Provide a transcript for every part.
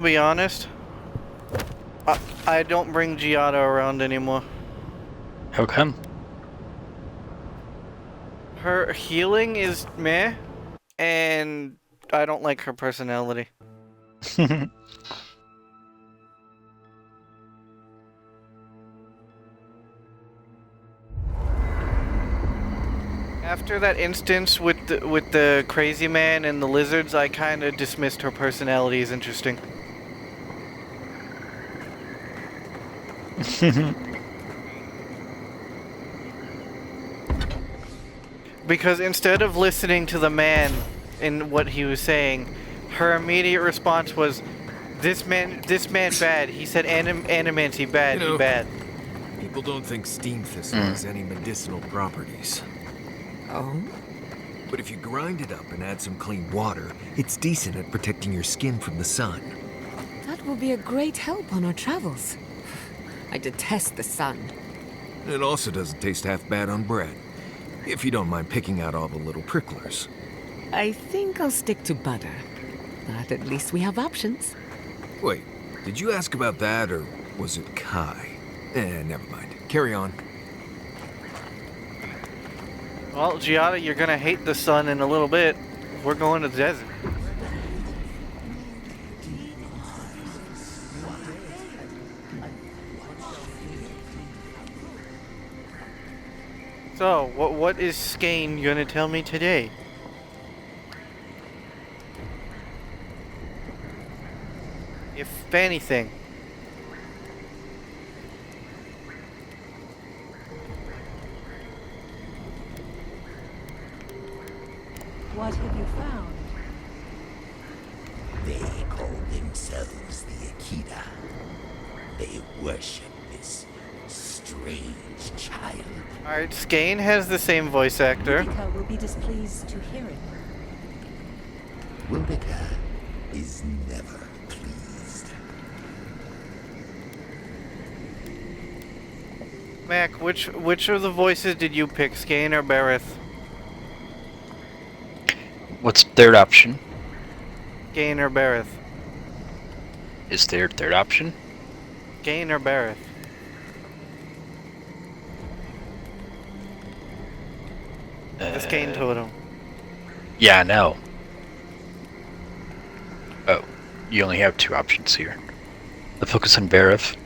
To be honest, I don't bring Giada around anymore. How come? Her healing is meh, and I don't like her personality. After that instance with the crazy man and the lizards, I kind of dismissed her personality as interesting. Because instead of listening to the man in what he was saying, her immediate response was, this man bad. He said animancy bad, he bad. People don't think steam thistle has any medicinal properties. Oh? But if you grind it up and add some clean water, it's decent at protecting your skin from the sun. That will be a great help on our travels. I detest the sun. It also doesn't taste half bad on bread. If you don't mind picking out all the little pricklers. I think I'll stick to butter. But at least we have options. Wait, did you ask about that, or was it Kai? Never mind. Carry on. Well, Giada, you're gonna hate the sun in a little bit. We're going to the desert. So, what is Skane gonna tell me today? If anything. What have you found? They call themselves the Akita. They worship this strange child. Alright, Skane has the same voice actor. Boudica will be displeased to hear it. Boudica is never pleased. Mac, which of the voices did you pick, Skane or Bareth? What's third option? Skane or Bareth? Is there third option? Skane or Bareth? The Skane totem. Yeah, I know. Oh, you only have two options here. The focus on Bareth.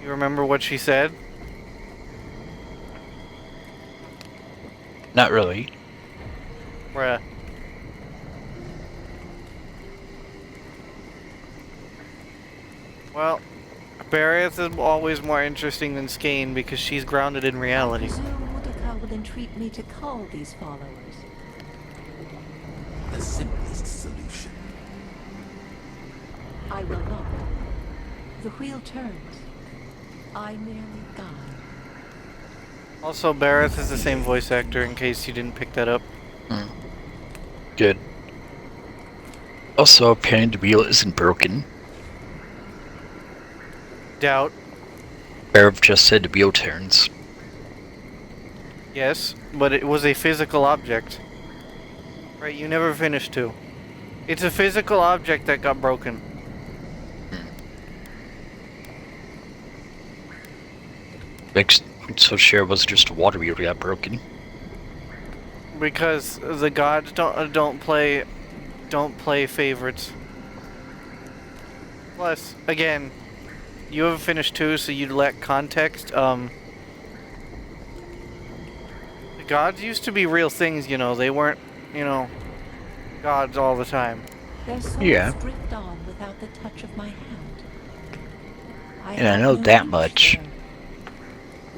You remember what she said? Not really. Bruh. Well, Bareth is always more interesting than Skane because she's grounded in I reality. presume Boudica will entreat me to call these followers. The simplest solution. I will not. The wheel turns. I merely guide. Also, Bareth is the same voice actor in case you didn't pick that up. Good. Also, apparently the wheel isn't broken. Doubt. Bareth just said the wheel turns. Yes, but it was a physical object. Right, you never finished two. It's a physical object that got broken. Makes so sure it was just a water wheel that got broken. Because the gods don't play favorites. Plus, again, you haven't finished two, so you'd lack context. The gods used to be real things, you know. They weren't, gods all the time. Their souls Yeah. drift on without the touch of my hand. And I have know no that reach much. there.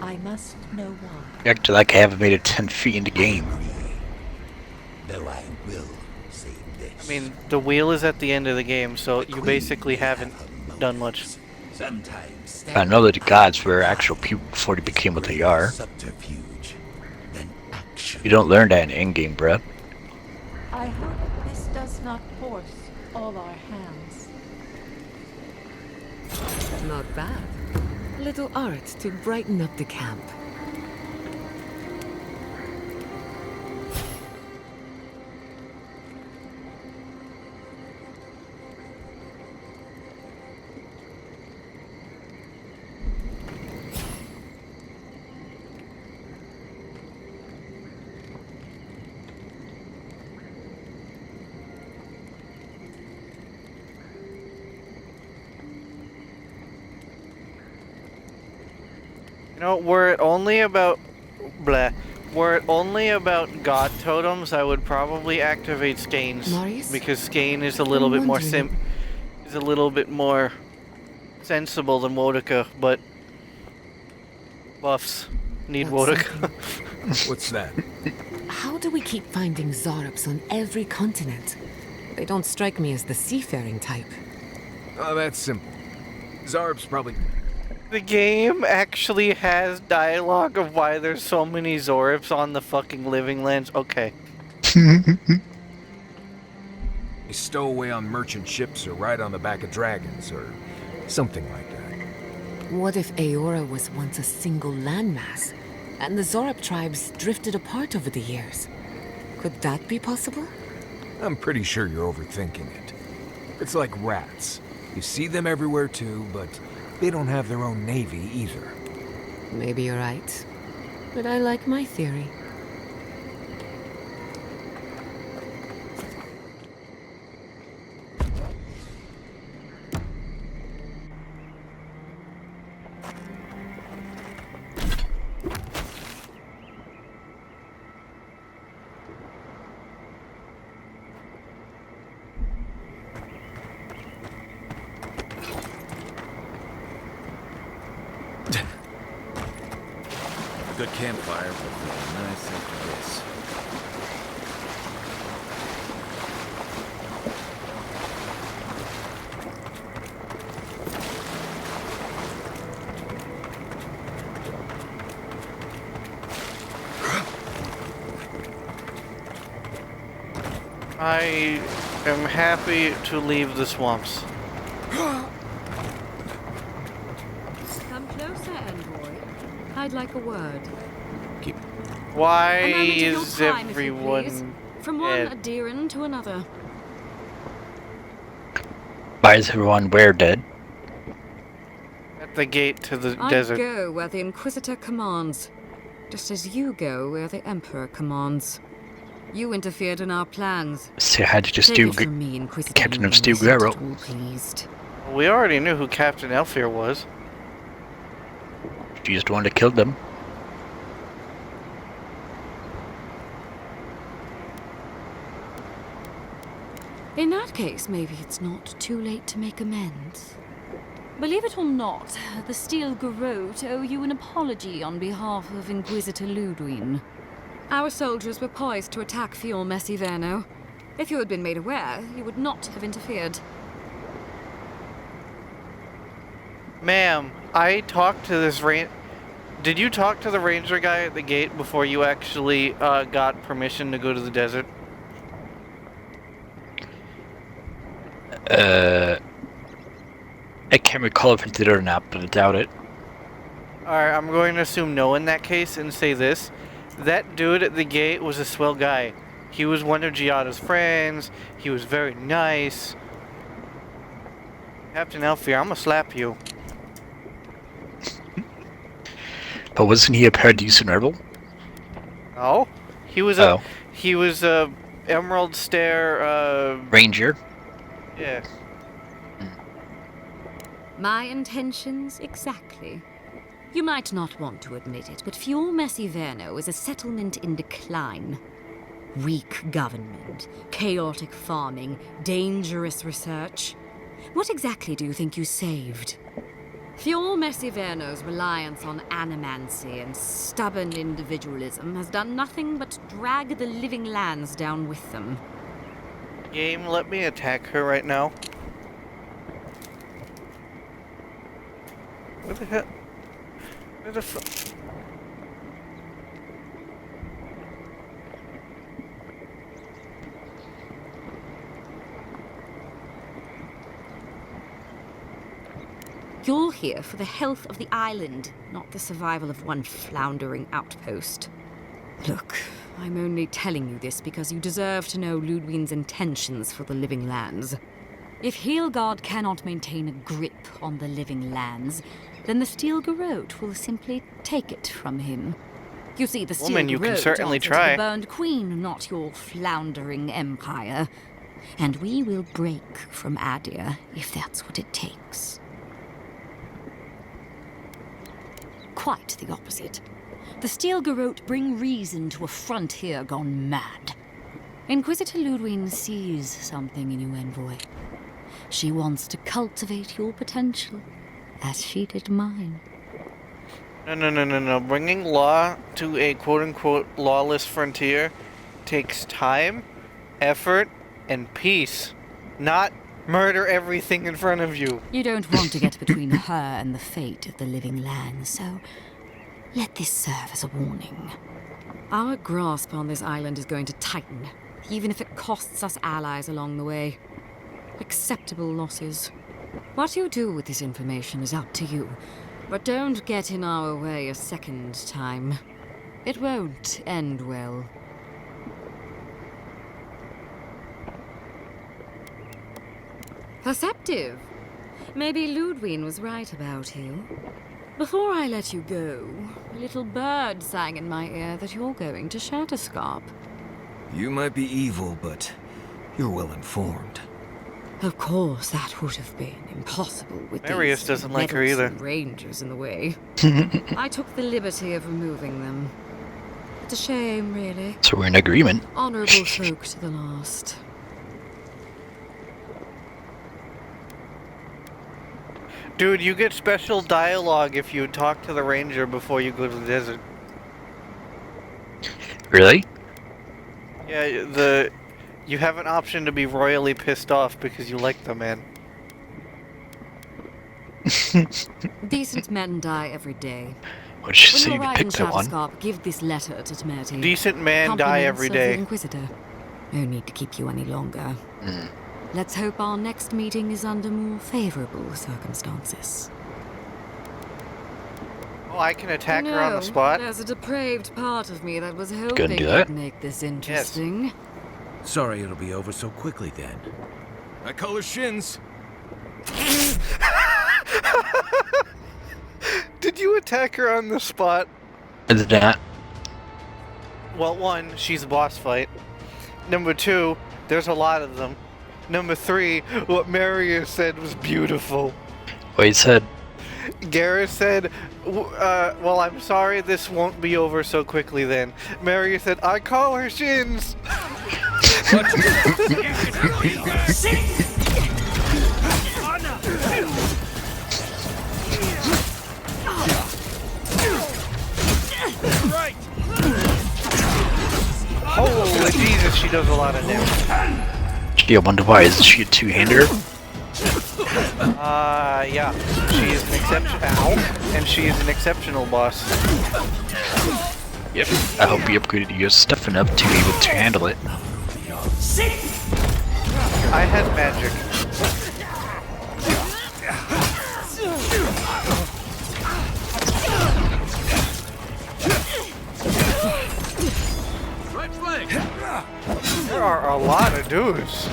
I must know why. Act like I haven't made it 10 feet in the game. Though I will say this. I mean, the wheel is at the end of the game, so you basically haven't done much. Sometimes I know that the gods were actual people before they became what they are. subterfuge than action. You don't learn that in in-game, bruh. I hope this does not force all our hands. Not bad. A little art to brighten up the camp. No, were it only about were it only about god totems, I would probably activate Skane's Marius? because Skane is a little I'm bit more wondering- is a little bit more sensible than Wodika, but buffs need That's Wodika. What's that? How do we keep finding Zorops on every continent? They don't strike me as the seafaring type. Oh, that's simple. Zarb's probably... The game actually has dialogue of why there's so many Zorops on the fucking living lands. Okay. They stow away on merchant ships or ride on the back of dragons or something like that. What if Aora was once a single landmass, and the Zorop tribes drifted apart over the years? Could that be possible? I'm pretty sure you're overthinking it. It's like rats. You see them everywhere too, but they don't have their own navy either. Maybe you're right. But I like my theory. A good campfire would be nice after this. I am happy to leave the swamps. Come closer, envoy. I'd like a word. Keep... Why A moment of your is time, if you please. everyone From one dead? Adiran to another. Why is everyone where dead? At the gate to the I desert? go where the Inquisitor commands, just as you go where the Emperor commands. You interfered in our plans. So how did you Take steal it from me, Inquisitor. Captain of Ludwig Steel isn't Guerrero? at all pleased. We already knew who Captain Elfir was. You just wanted to kill them. In that case, maybe it's not too late to make amends. Believe it or not, the Steel Garrote owe you an apology on behalf of Inquisitor Ludwig. Our soldiers were poised to attack Fior Messiverno. If you had been made aware, you would not have interfered. Ma'am, I talked to this Did you talk to the ranger guy at the gate before you actually got permission to go to the desert? I can't recall if I did or not, but I doubt it. Alright, I'm going to assume no in that case and say this. That dude at the gate was a swell guy. He was one of Giada's friends. He was very nice. Captain Elfir, I'm gonna slap you. But wasn't he a Paradisian rebel? Oh? He was Oh. He was a Emerald Stair, Ranger? yeah. My intentions exactly. You might not want to admit it, but Fior Messiverno is a settlement in decline. Weak government, chaotic farming, dangerous research. What exactly do you think you saved? Fior Messiverno's reliance on animancy and stubborn individualism has done nothing but drag the living lands down with them. Game, let me attack her right now. What the hell? Where the fuck? You're here for the health of the island, not the survival of one floundering outpost. Look, I'm only telling you this because you deserve to know Ludwig's intentions for the living lands. If Heelgard cannot maintain a grip on the living lands, then the Steel Garrote will simply take it from him. You see, the Steel Woman, you can Garrote certainly answers try. the Burned Queen, not your floundering empire. And we will break from Adir if that's what it takes. quite the opposite. The Steel Garrote bring reason to a frontier gone mad. Inquisitor Ludwig sees something in you, Envoy. She wants to cultivate your potential, as she did mine. No. Bringing law to a quote-unquote lawless frontier takes time, effort, and peace. Not murder everything in front of you. You don't want to get between her and the fate of the living land, so let this serve as a warning. Our grasp on this island is going to tighten, even if it costs us allies along the way. Acceptable losses. What you do with this information is up to you, but don't get in our way a second time. It won't end well. Perceptive. Maybe Ludwig was right about you. Before I let you go, a little bird sang in my ear that you're going to Shatterscarp. You might be evil, but you're well informed. Of course, that would have been impossible with Marius these doesn't like her either. meddlesome rangers in the way. I took the liberty of removing them. It's a shame, really. So we're in agreement. Honorable folk to the last. Dude, you get special dialogue if you talk to the ranger before you go to the desert. Really? Yeah, you have an option to be royally pissed off because you like the man. Decent men die every day. What did she When say? you You arrive in picked that one. Shatterscarp, give this letter to Temerity. Decent men die every Compliments of the day. Inquisitor. No need to keep you any longer. Mm. Let's hope our next meeting is under more favorable circumstances. Oh, I can attack her on the spot? There's a depraved part of me that was hoping Gonna do you'd that? make this interesting. Sorry it'll be over so quickly then. I call her shins. Did you attack her on the spot? I did not. Well, one, she's a boss fight. Number two, there's a lot of them. Number three, what Marius said was beautiful. What he said. Garrus said, well, I'm sorry this won't be over so quickly then. Marius said, I call her shins. Holy Jesus, she does a lot of damage. Gee, I wonder why. Isn't she a two-hander? Yeah. She is an and she is an exceptional boss. Yep. I hope you upgraded your stuff enough to be able to handle it. I has magic. There are a lot of dudes.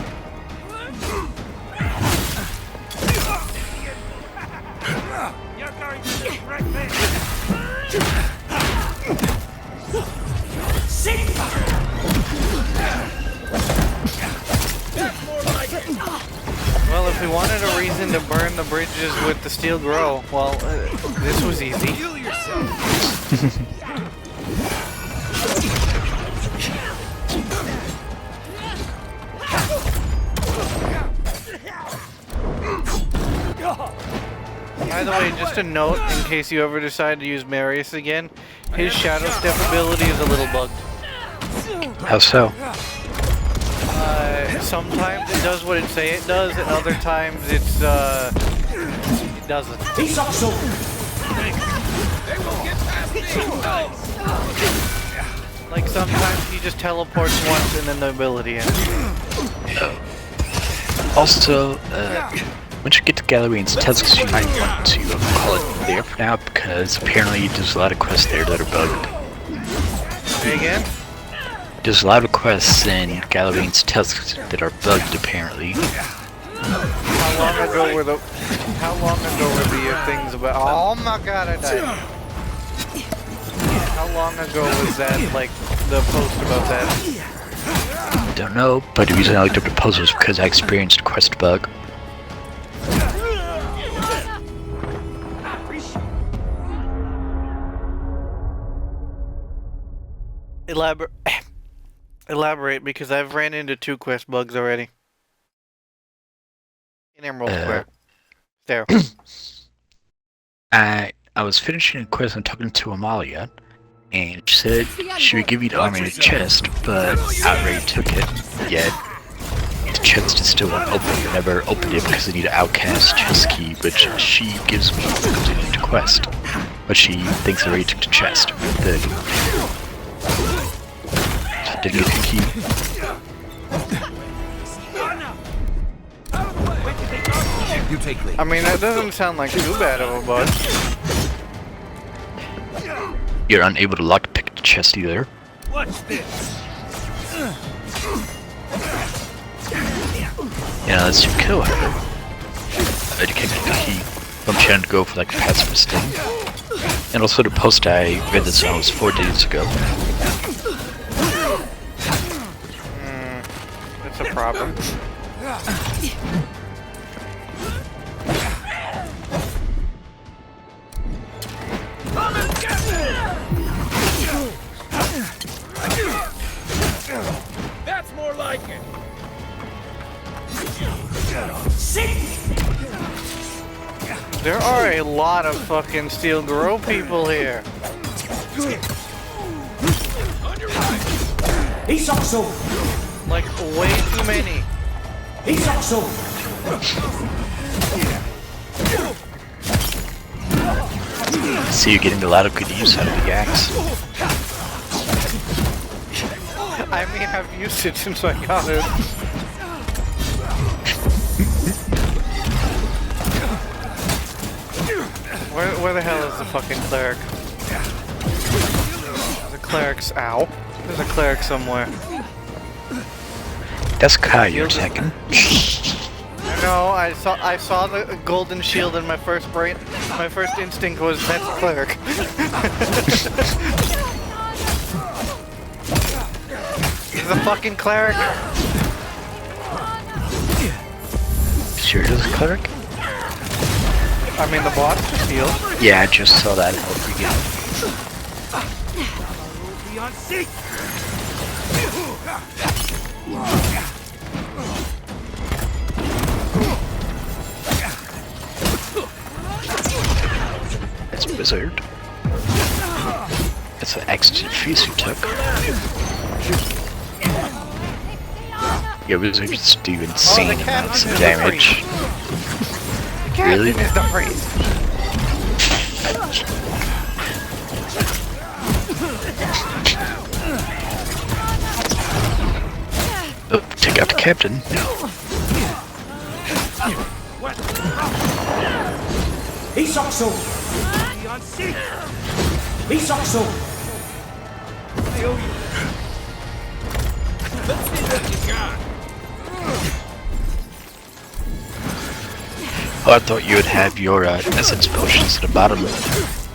Well, if we wanted a reason to burn the bridges with the steel grow, well, this was easy. By the way, just a note, in case you ever decide to use Marius again, his shadow step ability is a little bugged. How so? Sometimes it does what it say it does, and other times it's, it doesn't. Like sometimes he just teleports once and then the ability ends. Also, once you get to Galloway's Tusks, you might want to call it there for now, because apparently there's a lot of quests there that are bugged. Say again? There's a lot of quests in Galloway's Tusks that are bugged, apparently. How long ago were the things about? Oh my god, I died. How long ago was that, like, the post about that? Don't know, but the reason I looked up the post was because I experienced a quest bug. Elaborate. Elaborate, because I've ran into 2 quest bugs already. In Emerald Square. There. I was finishing a quest and talking to Amalia, and she said she would give you the armor in a chest, but outright took it. Yet the chest is still unopened. I never opened it because I need an outcast chest key, which she gives me to complete the quest. But she thinks I already took the chest. Didn't get the key. You take lead. I mean, that doesn't sound like too bad of a bug. You're unable to lockpick the chest either. Watch this. Yeah, unless you kill her. You can't get the key. I'm trying to go for like a pacifist thing. And also the post I read this one was 4 days ago. It's a problem. That's more like it. There are a lot of fucking Steel Grow people here. He's also. Like, way too many. He's also. See you getting a lot of good use out of the axe. I mean, I've used it since I got it. Where the hell is the fucking cleric? The cleric's ow. There's a cleric somewhere. That's Kai you're attacking. No, I saw the golden shield and my first instinct was that's a cleric. He's a fucking cleric. Sure it is a cleric? I mean, the boss just healed. Yeah, I just saw that help again. That's Blizzard. That's an accident feast you took. Yeah, Wizards do insane amounts of damage. Really? Is the priest. Oh, take out the captain. He's also. He's also. Let's see what you got. Oh, I thought you would have your essence potions at the bottom of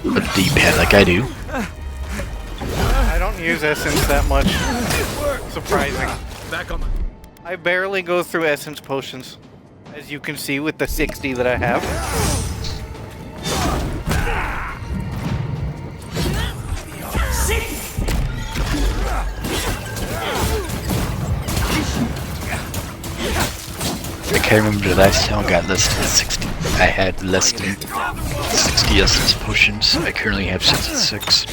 the D-pad like I do. I don't use essence that much. Surprising. Back on the... I barely go through essence potions, as you can see with the 60 that I have. I can't remember the last time I got less than 60. I had less than 60 essence potions. I currently have 66.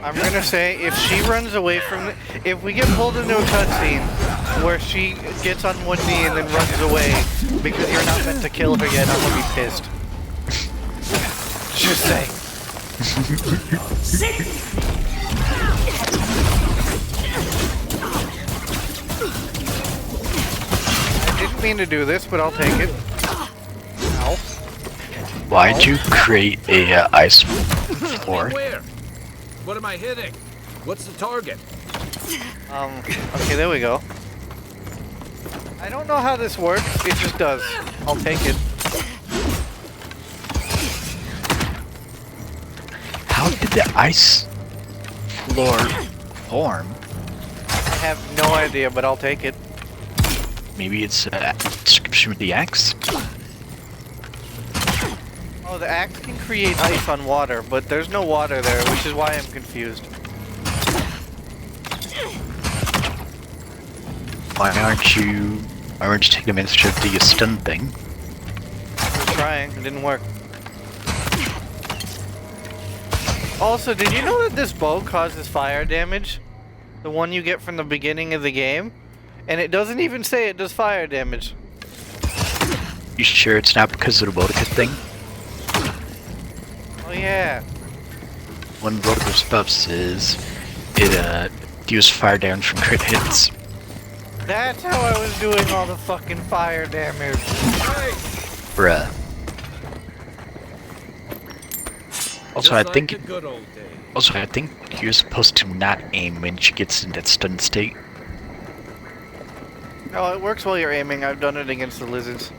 I'm gonna say, if she runs away from the... If we get pulled into a cutscene where she gets on one knee and then runs away because you're not meant to kill her yet, I'm gonna be pissed. Just saying. I didn't mean to do this, but I'll take it. Ow. Why'd you create a ice floor? Where? What am I hitting? What's the target? Okay, there we go. I don't know how this works, it just does. I'll take it. How did the ice floor form? I have no idea, but I'll take it. Maybe it's a description with the axe? Oh, the axe can create ice on water, but there's no water there, which is why I'm confused. Why aren't you taking a minute to do your stun thing? We're trying. It didn't work. Also, did you know that this bow causes fire damage? The one you get from the beginning of the game? And it doesn't even say it does fire damage. You sure it's not because of the Vodka thing? Oh yeah. One of Vodka's buffs is it deals fire damage from crit hits. That's how I was doing all the fucking fire damage. Bruh. Also, Just like the good old days. I think you're supposed to not aim when she gets in that stun state. No, it works while you're aiming. I've done it against the lizards.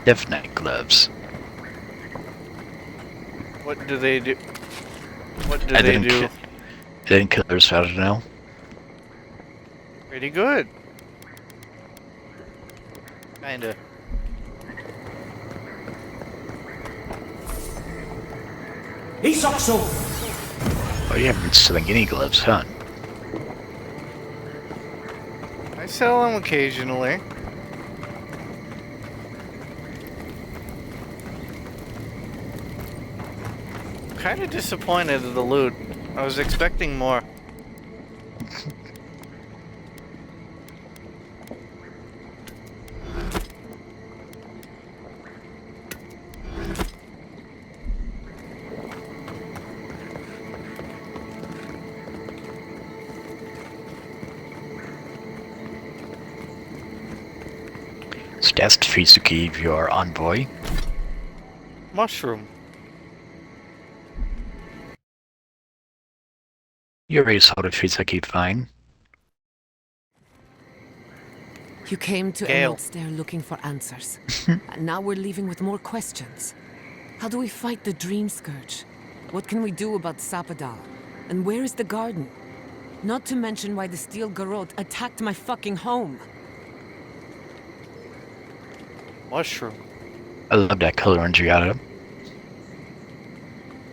Death Knight gloves. What do they do? What do I they didn't do? I didn't kill her, so I don't know. Pretty good. Kinda. Isakso! Oh, you haven't been selling any gloves, huh? I sell them occasionally. Kinda disappointed in the loot. I was expecting more. So that's the fees to give your envoy. Mushroom. You already saw the fees I keep fine. You came to Gale. Emerald Stair looking for answers. And now we're leaving with more questions. How do we fight the Dream Scourge? What can we do about Sapadal? And where is the garden? Not to mention why the Steel Garrote attacked my fucking home. Mushroom. I love that color on Giada.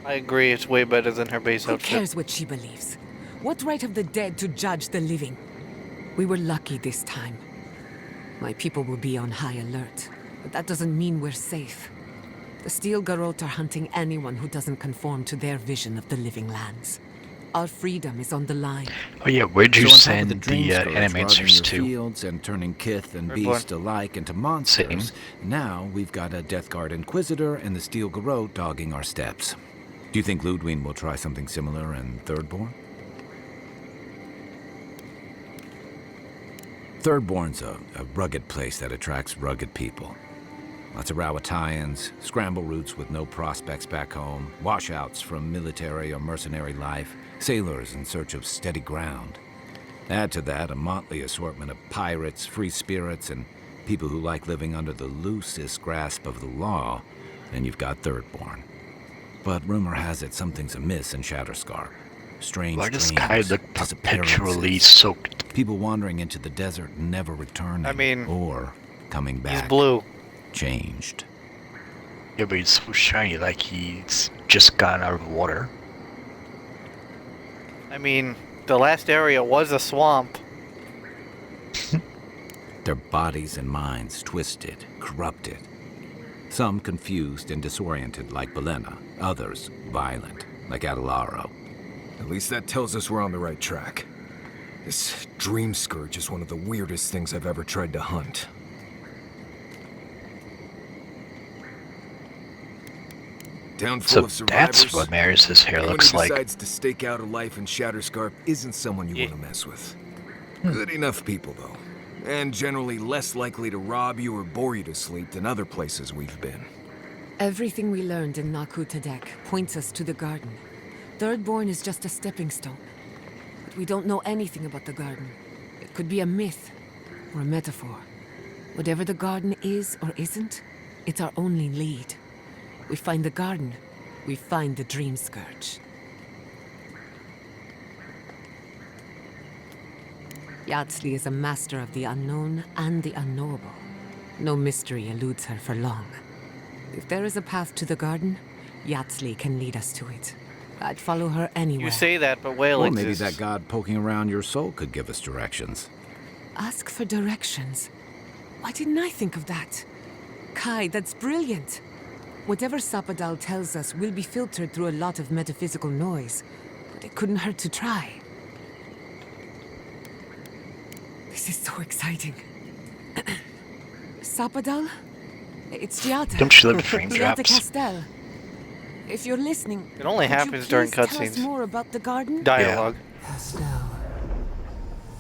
I agree, it's way better than her base Who outfit. cares what she believes? What right have the dead to judge the living? We were lucky this time. My people will be on high alert, but that doesn't mean we're safe. The Steel Garrote are hunting anyone who doesn't conform to their vision of the living lands. Our freedom is on the line. Oh yeah, where'd you So on top of send the dream scourge animancers roving your to? fields and turning kith and Airborne. beast alike into monsters. Now we've got a Death Guard Inquisitor and the Steel Garrote dogging our steps. Do you think Ludwig will try something similar in Thirdborn? Thirdborn's a rugged place that attracts rugged people. Lots of Rawatayans, scramble routes with no prospects back home, washouts from military or mercenary life, sailors in search of steady ground. Add to that a motley assortment of pirates, free spirits, and people who like living under the loosest grasp of the law, and you've got Thirdborn. But rumor has it something's amiss in Shatterscarp. Strange Why does dreams, Sky look perpetually disappearances, soaked? people wandering into the desert and never returning, I mean, or coming back. He's blue. Changed. Yeah, but he's so shiny, like he's just gotten out of water. I mean, the last area was a swamp. Their bodies and minds twisted, corrupted. Some confused and disoriented like Belena, others violent like Adelaro. At least that tells us we're on the right track. This Dream Scourge is one of the weirdest things I've ever tried to hunt. Down full So of survivors. that's what Maris's hair anyone looks who like. decides to stake out a life in Shatterscarp isn't someone you Yeah. want to mess with. Good enough people, though. And generally less likely to rob you or bore you to sleep than other places we've been. Everything we learned in Naku Tadek points us to the garden. Thirdborn is just a stepping stone. But we don't know anything about the garden. It could be a myth or a metaphor. Whatever the garden is or isn't, it's our only lead. We find the garden, we find the Dream Scourge. Yatsley is a master of the unknown and the unknowable. No mystery eludes her for long. If there is a path to the garden, Yatsley can lead us to it. I'd follow her anywhere. You say that, but whale Or exists. maybe that god poking around your soul could give us directions. Ask for directions. Why didn't I think of that? Kai, that's brilliant. Whatever Sapadal tells us will be filtered through a lot of metaphysical noise, but it couldn't hurt to try. This is so exciting. Sapadal? It's Giada. Don't you love the frame Giada drops? Castel. If you're listening, It only could happens you during please tell us cutscenes. more about the garden? Dialogue. Castel.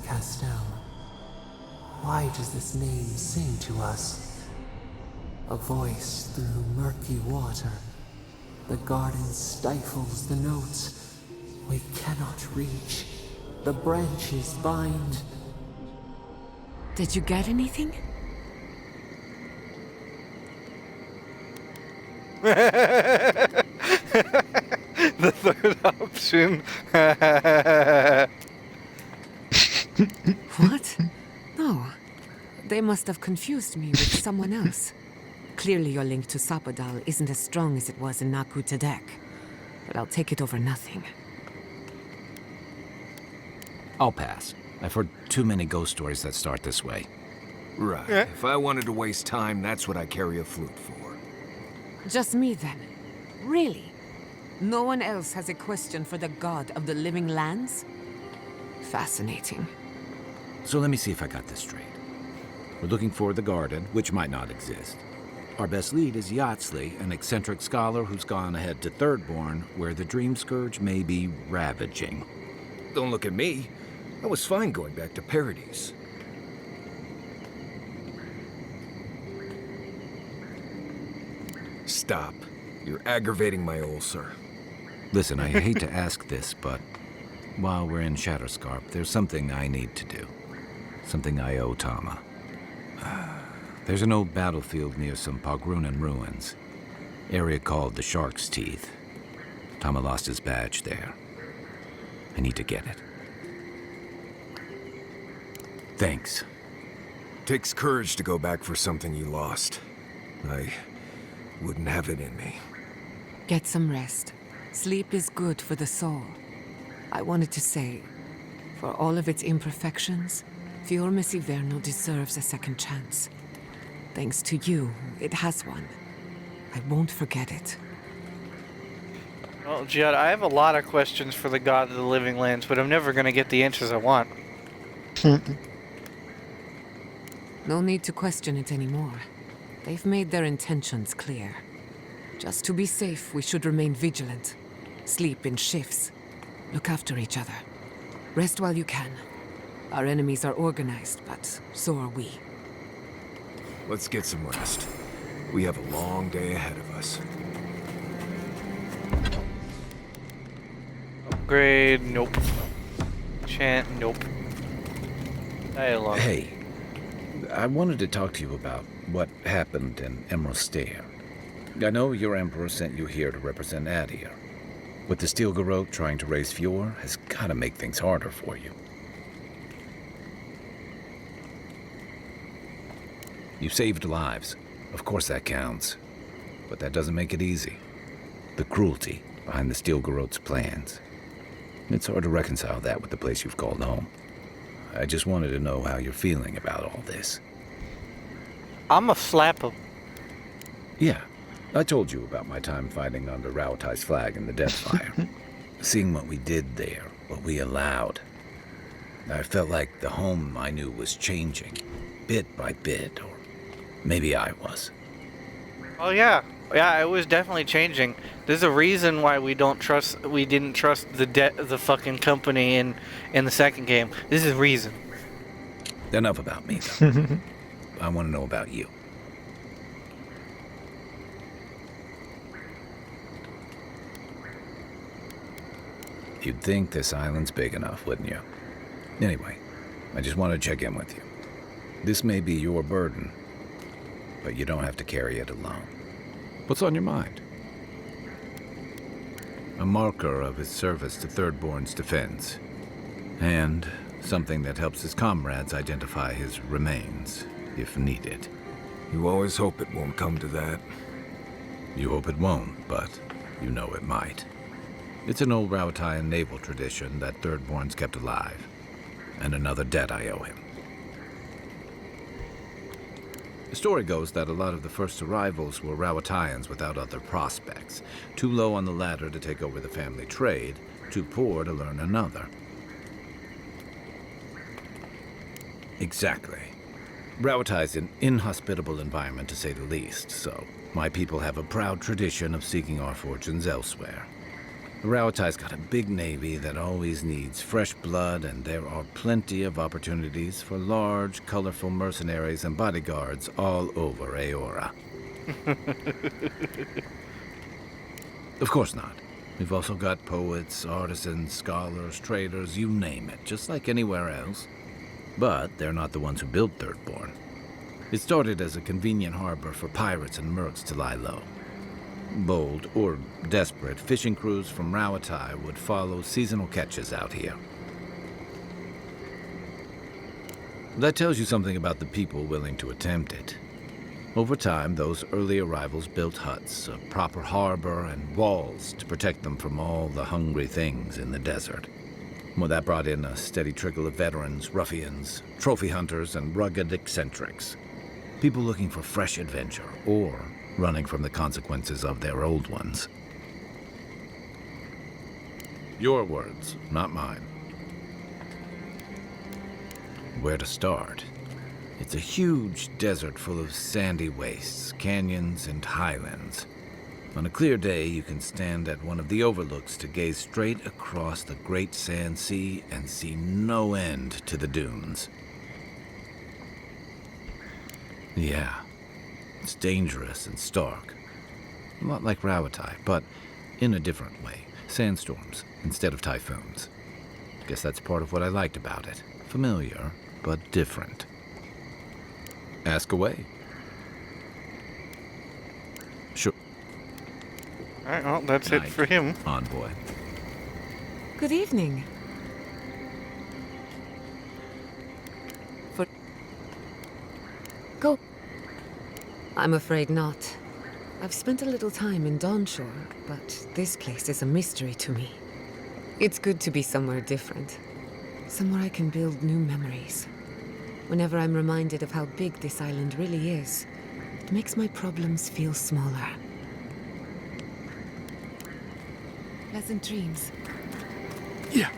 Castel. Why does this name sing to us? A voice through murky water. The garden stifles the notes. We cannot reach. The branches bind. Did you get anything? The third option. What? No. They must have confused me with someone else. Clearly your link to Sapadal isn't as strong as it was in Naku Tadek. But I'll take it over nothing. I'll pass. I've heard too many ghost stories that start this way. Right. If I wanted to waste time, that's what I carry a flute for. Just me then. Really? No one else has a question for the god of the living lands? Fascinating. So let me see if I got this straight. We're looking for the garden, which might not exist. Our best lead is Yatsley, an eccentric scholar who's gone ahead to Thirdborn, where the Dream Scourge may be ravaging. Don't look at me. I was fine going back to Paradise. Stop. You're aggravating my ulcer. Listen, I hate to ask this, but while we're in Shatterscarp, there's something I need to do. Something I owe Tama. There's an old battlefield near some Pogrunan ruins. Area called the Shark's Teeth. Tama lost his badge there. I need to get it. Thanks. Takes courage to go back for something you lost. I wouldn't have it in me. Get some rest. Sleep is good for the soul. I wanted to say, for all of its imperfections, Fior Messiverno deserves a second chance. Thanks to you, it has one. I won't forget it. Well, Giada, I have a lot of questions for the god of the living lands, but I'm never going to get the answers I want. No need to question it anymore. They've made their intentions clear. Just to be safe, we should remain vigilant. Sleep in shifts. Look after each other. Rest while you can. Our enemies are organized, but so are we. Let's get some rest. We have a long day ahead of us. Upgrade, nope. Chant, nope. Dialogue. Hey, I wanted to talk to you about what happened in Emerald Stair. I know your emperor sent you here to represent Adir. With the Steel Garrote trying to raise Fior has gotta make things harder for you. You saved lives. Of course that counts. But that doesn't make it easy. The cruelty behind the Steel Garrote's plans. It's hard to reconcile that with the place you've called home. I just wanted to know how you're feeling about all this. I'ma slap him. Yeah, I told you about my time fighting under Rauatai's flag in the Deathfire. Seeing what we did there, what we allowed. I felt like the home I knew was changing, bit by bit, or maybe I was. Oh yeah. Yeah, it was definitely changing. There's a reason why we didn't trust the fucking company in the second game. This is a reason. Enough about me, though. I want to know about you. You'd think this island's big enough, wouldn't you? Anyway, I just want to check in with you. This may be your burden, but you don't have to carry it alone. What's on your mind? A marker of his service to Thirdborn's defense, and something that helps his comrades identify his remains, if needed. You always hope it won't come to that. You hope it won't, but you know it might. It's an old Rauatayan naval tradition that Thirdborn's kept alive, and another debt I owe him. The story goes that a lot of the first arrivals were Rauatayans without other prospects, too low on the ladder to take over the family trade, too poor to learn another. Exactly. Rauatai's an inhospitable environment, to say the least, so my people have a proud tradition of seeking our fortunes elsewhere. Rauatai's got a big navy that always needs fresh blood, and there are plenty of opportunities for large, colorful mercenaries and bodyguards all over Aora. Of course not. We've also got poets, artisans, scholars, traders, you name it, just like anywhere else. But they're not the ones who built Thirdborn. It started as a convenient harbor for pirates and mercs to lie low. Bold, or desperate, fishing crews from Rauatai would follow seasonal catches out here. That tells you something about the people willing to attempt it. Over time, those early arrivals built huts, a proper harbor, and walls to protect them from all the hungry things in the desert. Well, that brought in a steady trickle of veterans, ruffians, trophy hunters, and rugged eccentrics. People looking for fresh adventure, or running from the consequences of their old ones. Your words, not mine. Where to start? It's a huge desert full of sandy wastes, canyons, and highlands. On a clear day, you can stand at one of the overlooks to gaze straight across the Great Sand Sea and see no end to the dunes. Yeah, it's dangerous and stark. A lot like Rauatai, but in a different way. Sandstorms instead of typhoons. Guess that's part of what I liked about it. Familiar, but different. Ask away. Sure. Alright, well, that's it for him. Envoy. Good evening. Go. I'm afraid not. I've spent a little time in Dawnshore, but this place is a mystery to me. It's good to be somewhere different. Somewhere I can build new memories. Whenever I'm reminded of how big this island really is, it makes my problems feel smaller. Pleasant dreams. Yeah.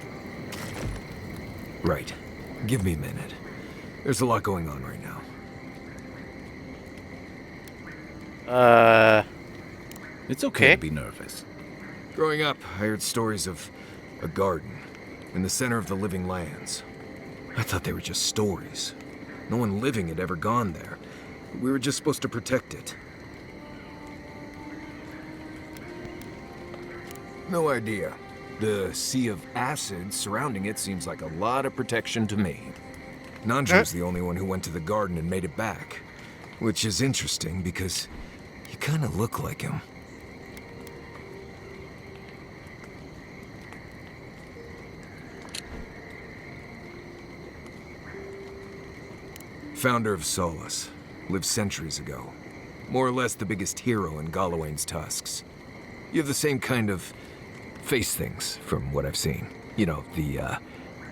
Right. Give me a minute. There's a lot going on right now. It's okay to be nervous. Growing up, I heard stories of a garden in the center of the living lands. I thought they were just stories. No one living had ever gone there. We were just supposed to protect it. No idea. The sea of acid surrounding it seems like a lot of protection to me. Nanju's the only one who went to the garden and made it back. Which is interesting because you kind of look like him. Founder of Solace. Lived centuries ago. More or less the biggest hero in Galawain's tusks. You have the same kind of face things, from what I've seen. You know, the,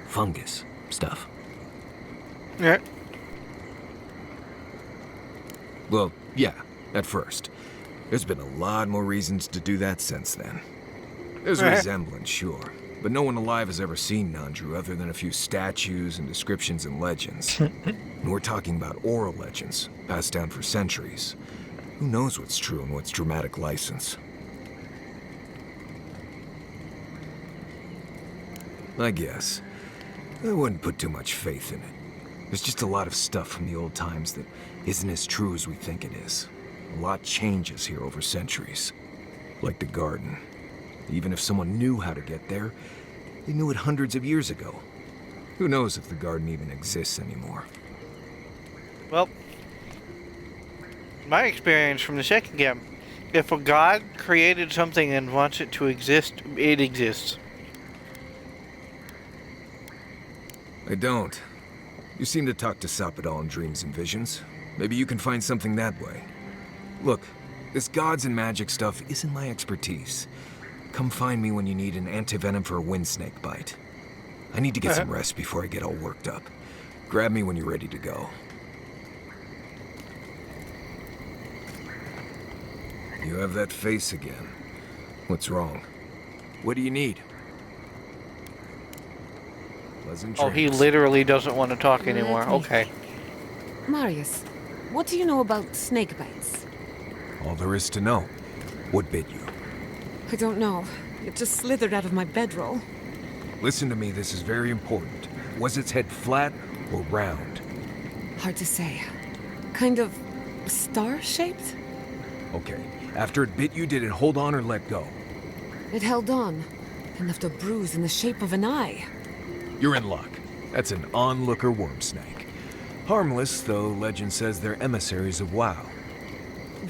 fungus stuff. Yeah. Well, yeah, at first. There's been a lot more reasons to do that since then. There's a resemblance, sure. But no one alive has ever seen Nanju other than a few statues and descriptions and legends. And we're talking about oral legends, passed down for centuries. Who knows what's true and what's dramatic license? I guess. I wouldn't put too much faith in it. There's just a lot of stuff from the old times that isn't as true as we think it is. A lot changes here over centuries. Like the garden. Even if someone knew how to get there, they knew it hundreds of years ago. Who knows if the garden even exists anymore? Well, my experience from the second game, if a god created something and wants it to exist, it exists. I don't. You seem to talk to Sapadal in dreams and visions. Maybe you can find something that way. Look, this gods and magic stuff isn't my expertise. Come find me when you need an antivenom for a wind snake bite. I need to get some rest before I get all worked up. Grab me when you're ready to go. You have that face again. What's wrong? What do you need? Pleasant Oh, he dreams. literally doesn't want to talk anymore. Let me Okay. think. Marius, what do you know about snake bites? All there is to know. What bit you? I don't know. It just slithered out of my bedroll. Listen to me, this is very important. Was its head flat or round? Hard to say. Kind of star-shaped? Okay. After it bit you, did it hold on or let go? It held on and left a bruise in the shape of an eye. You're in luck. That's an onlooker worm snake. Harmless, though legend says they're emissaries of WoW.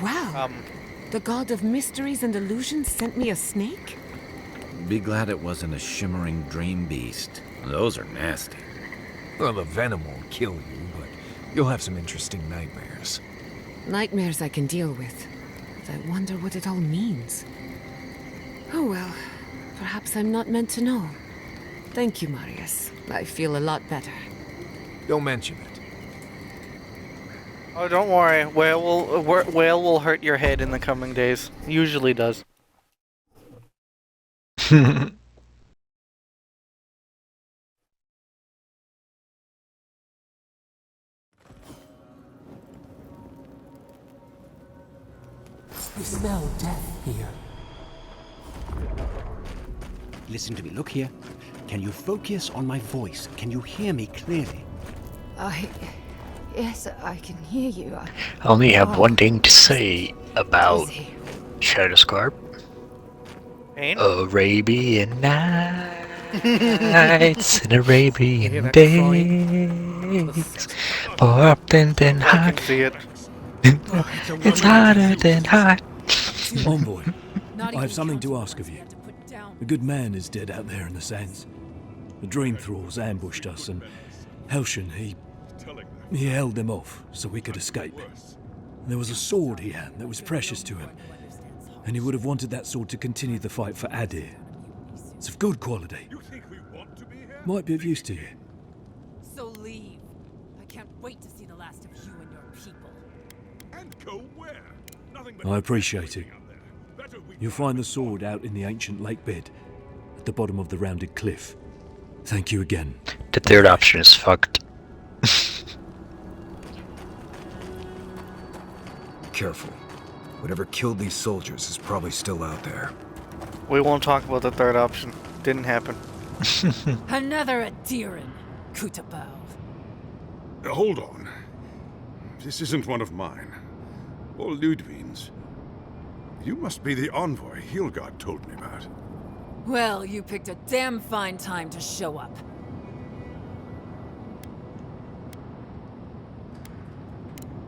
Wow. The god of mysteries and illusions sent me a snake? Be glad it wasn't a shimmering dream beast. Those are nasty. Well, the venom won't kill you, but you'll have some interesting nightmares. Nightmares I can deal with. But I wonder what it all means. Oh well, perhaps I'm not meant to know. Thank you, Marius. I feel a lot better. Don't mention it. Oh, don't worry. Whale will hurt your head in the coming days. Usually does. You smell death here. Listen to me. Look here. Can you focus on my voice? Can you hear me clearly? Yes, I can hear you. I only have one thing to say about Shadowscarp. Pain? Arabian Nights and Arabian days. More often than I hot. can see it. It's hotter than hot. Envoy, I have something to ask of you. A good man is dead out there in the sands. The dream thralls ambushed us, and Helshin, he held them off so we could escape. There was a sword he had that was precious to him, and he would have wanted that sword to continue the fight for Adir. It's of good quality. Might be of use to you. So leave. I can't wait to see the last of you and your people. And go where? I appreciate it. You'll find the sword out in the ancient lake bed, at the bottom of the rounded cliff. Thank you again. The third option is fucked. Careful. Whatever killed these soldiers is probably still out there. We won't talk about the third option. Didn't happen. Another Adiran, Kutabao. Hold on. This isn't one of mine. Or Ludwig's. You must be the envoy Hilgard told me about. Well, you picked a damn fine time to show up.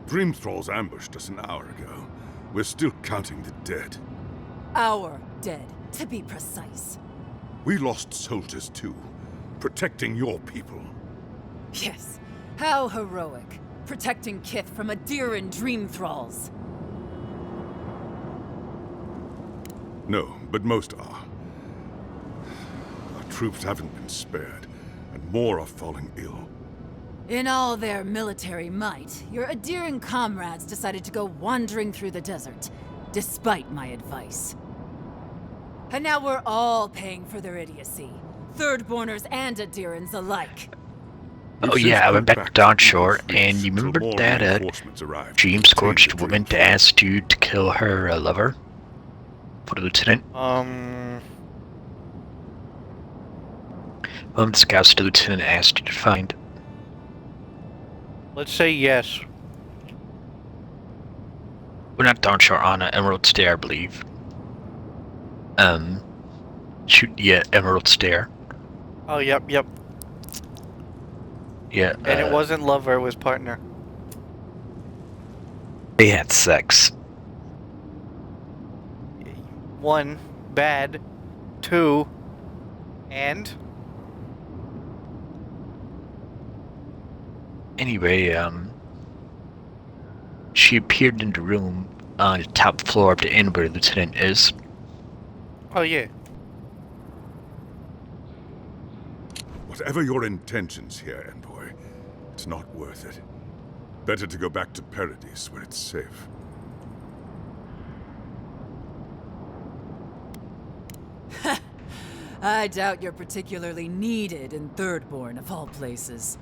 Dream Thralls ambushed us an hour ago. We're still counting the dead. Our dead, to be precise. We lost soldiers too, protecting your people. Yes, how heroic. Protecting Kith from Adiran dream thralls. No, but most are. Our troops haven't been spared, and more are falling ill. In all their military might, your Adiran comrades decided to go wandering through the desert, despite my advice. And now we're all paying for their idiocy. Thirdborners and Adirans alike. Oh yeah, I went back to Dawnshore, and you remember that Dream Scorched woman that asked you to kill her lover? For the lieutenant? One of the scouts the lieutenant asked you to find. Let's say yes. We're not Dawnshore, on Emerald Stair, I believe. Shoot, yeah, Emerald Stair. Oh, yep. Yeah, and it wasn't lover, it was partner. They had sex. 1, bad. 2, and? Anyway, she appeared in the room on the top floor of the inn where the lieutenant is. Oh, yeah. Whatever your intentions here, Envoy, it's not worth it. Better to go back to Paradise, where it's safe. I doubt you're particularly needed in Thirdborn, of all places.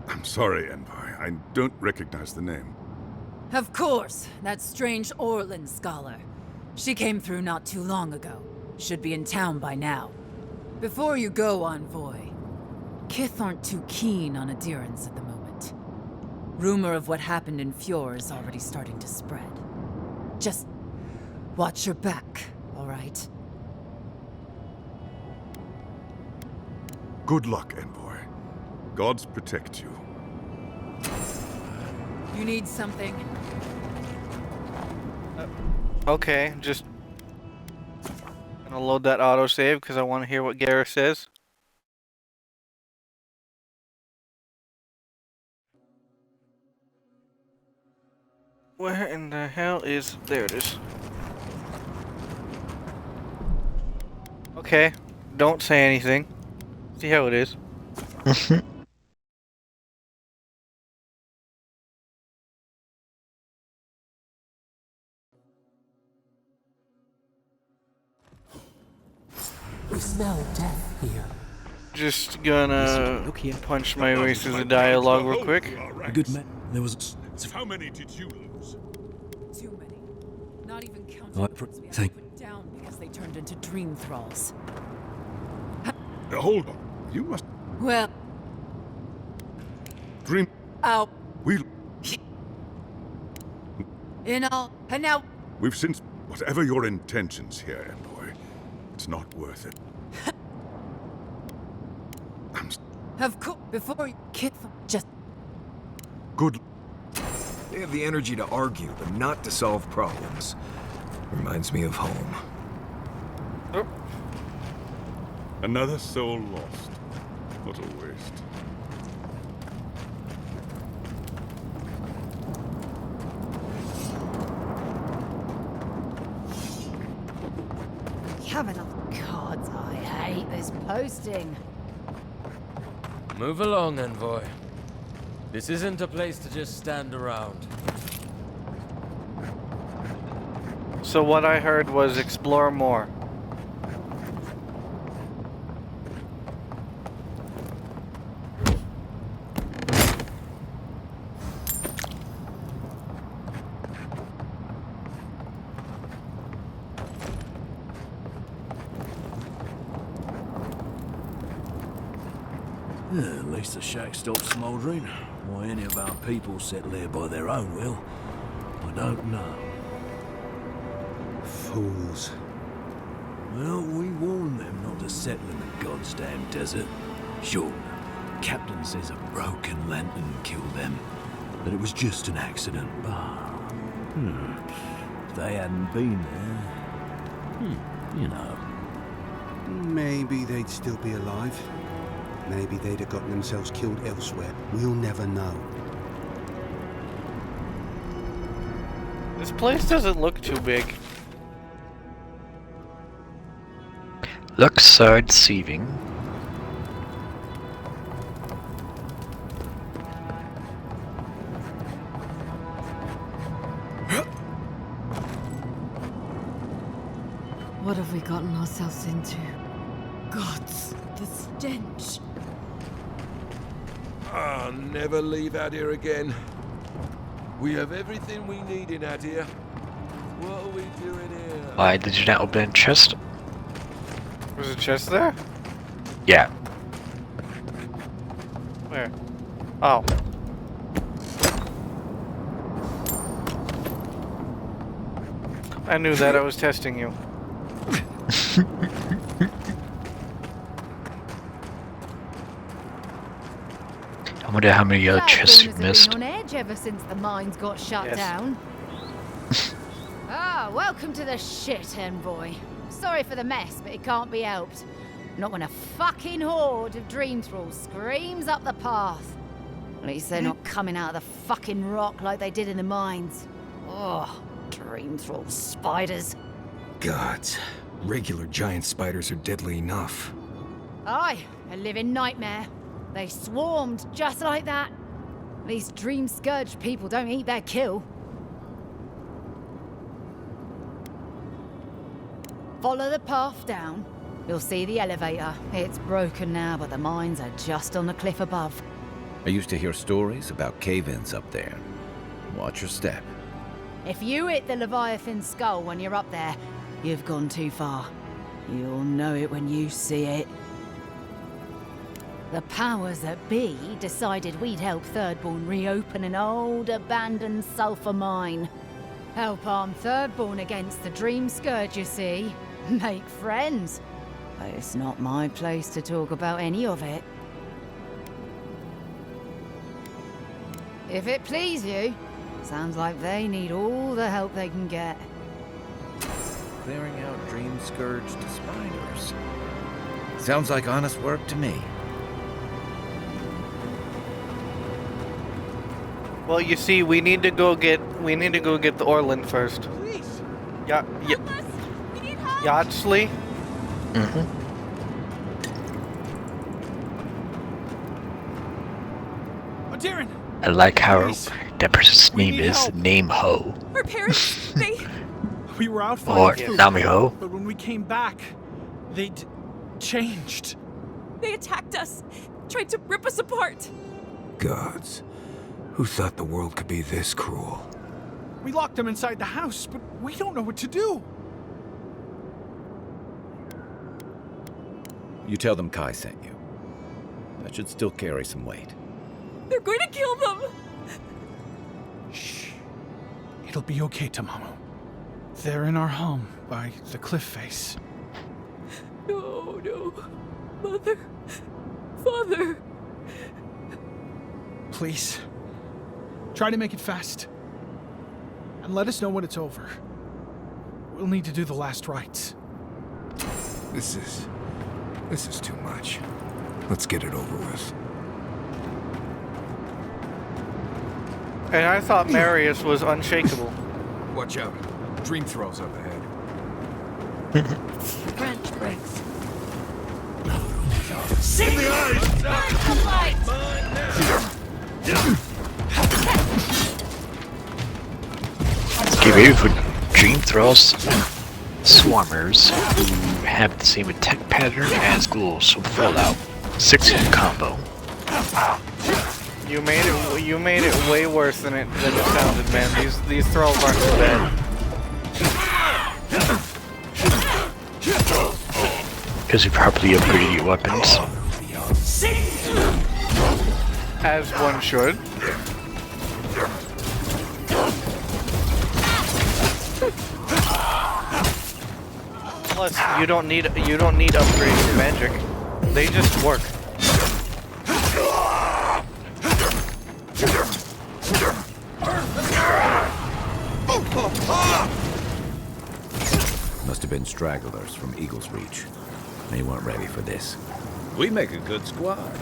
I'm sorry, Envoy. I don't recognize the name. Of course, that strange Orlin scholar. She came through not too long ago. Should be in town by now. Before you go, Envoy, Kith aren't too keen on adherence at the moment. Rumor of what happened in Fjord is already starting to spread. Just watch your back, all right? Good luck, Envoy. Gods protect you. You need something? Okay, just gonna load that autosave because I want to hear what Gareth says. Where in the hell is... There it is. Okay, don't say anything. See how it is. We smell death here. Just gonna punch my way through the dialogue real quick. A good man. There was. How many did you lose? Too many. Not even counting the ones we had to put down because they turned into dream thralls. Hold on. You must... Well... Dream... Out. We'll... In all... And now... We've since... Whatever your intentions here, Envoy, it's not worth it. Of course, before you kid them, just... Good... They have the energy to argue, but not to solve problems. Reminds me of home. Oh. Another soul lost. What a waste. You have enough cards. I hate this posting. Move along, Envoy. This isn't a place to just stand around. So what I heard was explore more. Yeah, at least the shack stopped smouldering. Why any of our people settle here by their own will, I don't know. Fools. Well, we warned them not to settle in the goddamn desert. Sure, Captain says a broken lantern killed them, that it was just an accident, but... if they hadn't been there... you know. Maybe they'd still be alive. Maybe they'd have gotten themselves killed elsewhere. We'll never know. This place doesn't look too big. Looks so deceiving. What have we gotten ourselves into? Gods, the stench. Ah, never leave Adir again. We have everything we need in Adir. What are we doing here? Why did you not open a chest? Was a chest there? Yeah. Where? Oh. I knew that. I was testing you. I wonder how many other chests you've missed. Been on edge ever since the mines got shut down. Ah, welcome to the shit, Envoy. Sorry for the mess, but it can't be helped. Not when a fucking horde of dream thralls screams up the path. At least they're not coming out of the fucking rock like they did in the mines. Oh, dream thrall spiders. Gods. Regular giant spiders are deadly enough. Aye, a living nightmare. They swarmed just like that. These dream scourge people don't eat their kill. Follow the path down. You'll see the elevator. It's broken now, but the mines are just on the cliff above. I used to hear stories about cave-ins up there. Watch your step. If you hit the Leviathan skull when you're up there, you've gone too far. You'll know it when you see it. The powers that be decided we'd help Thirdborn reopen an old, abandoned sulfur mine. Help arm Thirdborn against the Dream Scourge, you see. Make friends. But it's not my place to talk about any of it. If it please you, sounds like they need all the help they can get. Clearing out dream-scourged spiders. Sounds like honest work to me. Well, you see, we need to go get the Orland first. Please. Yeah. Yachtley? Mm-hmm. Oh, Darren! I like how that person's name is Name Ho. Our parents, we were out Or fighting, Nami Ho. but when we came back, they'd changed. They attacked us, tried to rip us apart. Gods. Who thought the world could be this cruel? We locked them inside the house, but we don't know what to do. You tell them Kai sent you. That should still carry some weight. They're going to kill them! Shh. It'll be okay, Tamamu. They're in our home by the cliff face. No, no. Mother. Father. Please. Try to make it fast. And let us know when it's over. We'll need to do the last rites. This is too much. Let's get it over with. And I thought Marius was unshakable. Watch out. Dream throws up ahead. Branch breaks. In the Give you for Dream Thralls Swarmers who have the same attack pattern as ghouls from Fallout. 6-hit combo. You made it way worse than it sounded, man. These thralls aren't so bad. Because you properly upgraded your weapons. As one should. Plus, you don't need upgrades for magic. They just work. Must have been stragglers from Eagle's Reach. They weren't ready for this. We make a good squad.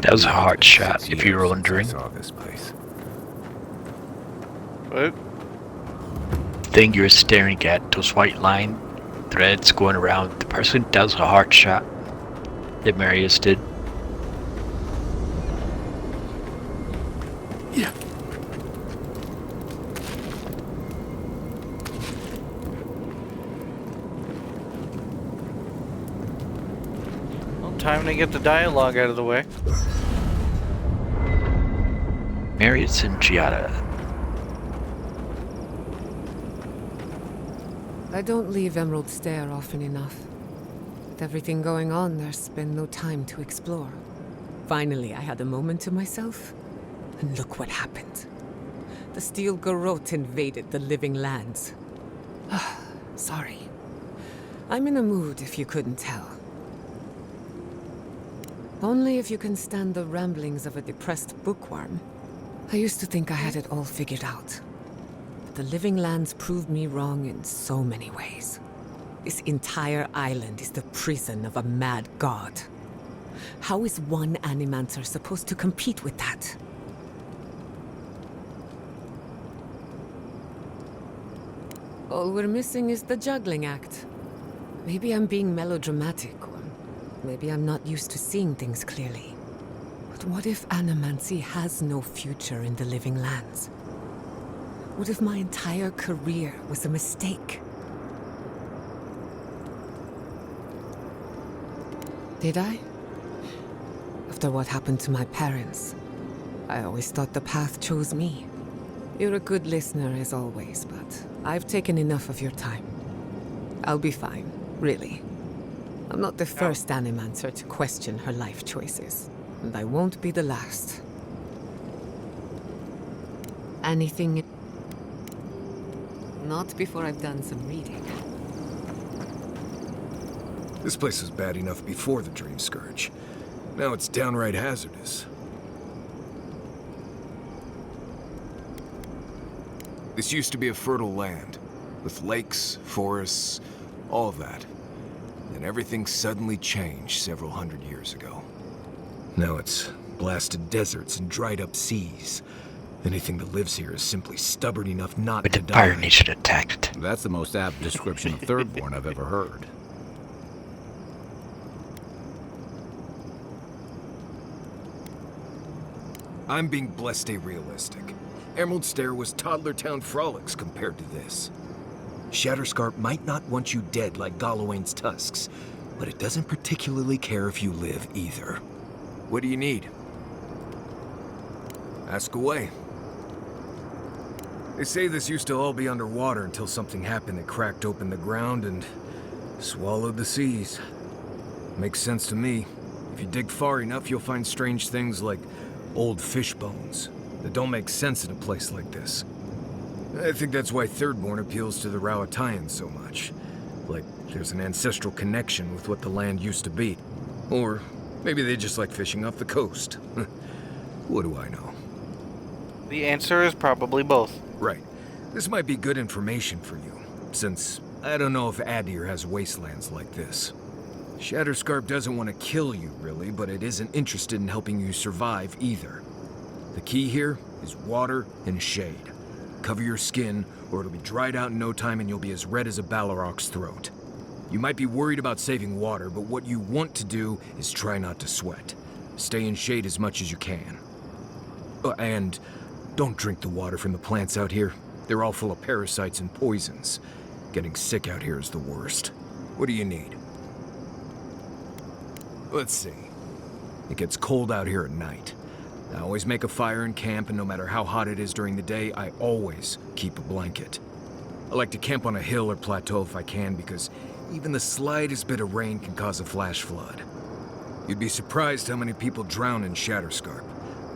That was a hard shot, if you were wondering. What? Thing you're staring at, those white line threads going around the person, that was a hard shot that Marius did. Yeah. Well, time to get the dialogue out of the way. Marius and Giada. I don't leave Emerald Stair often enough. With everything going on, there's been no time to explore. Finally, I had a moment to myself, and look what happened. The Steel Garrote invaded the Living Lands. Sorry. I'm in a mood, if you couldn't tell. Only if you can stand the ramblings of a depressed bookworm. I used to think I had it all figured out. But the Living Lands proved me wrong in so many ways. This entire island is the prison of a mad god. How is one Animancer supposed to compete with that? All we're missing is the juggling act. Maybe I'm being melodramatic, or maybe I'm not used to seeing things clearly. But what if Animancy has no future in the living lands? What if my entire career was a mistake? Did I? After what happened to my parents, I always thought the path chose me. You're a good listener as always, but I've taken enough of your time. I'll be fine, really. I'm not the first Animancer to question her life choices, and I won't be the last. Anything? Not before I've done some reading. This place was bad enough before the Dream Scourge. Now it's downright hazardous. This used to be a fertile land, with lakes, forests, all of that. Then everything suddenly changed several hundred years ago. Now it's blasted deserts and dried up seas. Anything that lives here is simply stubborn enough not to die. But the Fire Nation attacked. That's the most apt description of Thirdborn I've ever heard. I'm being blessed realistic. Emerald Stair was toddler town frolics compared to this. Shatterscarp might not want you dead like Galawain's tusks, but it doesn't particularly care if you live either. What do you need? Ask away. They say this used to all be underwater until something happened that cracked open the ground and swallowed the seas. Makes sense to me. If you dig far enough, you'll find strange things like old fish bones that don't make sense in a place like this. I think that's why Thirdborn appeals to the Rawatayans so much. Like there's an ancestral connection with what the land used to be. Or maybe they just like fishing off the coast. What do I know? The answer is probably both. Right. This might be good information for you, since I don't know if Adir has wastelands like this. Shatterscarp doesn't want to kill you, really, but it isn't interested in helping you survive either. The key here is water and shade. Cover your skin, or it'll be dried out in no time and you'll be as red as a Balrog's throat. You might be worried about saving water, but what you want to do is try not to sweat. Stay in shade as much as you can. And don't drink the water from the plants out here. They're all full of parasites and poisons. Getting sick out here is the worst. What do you need? Let's see. It gets cold out here at night. I always make a fire in camp, and no matter how hot it is during the day, I always keep a blanket. I like to camp on a hill or plateau if I can, because even the slightest bit of rain can cause a flash flood. You'd be surprised how many people drown in Shatterscarp.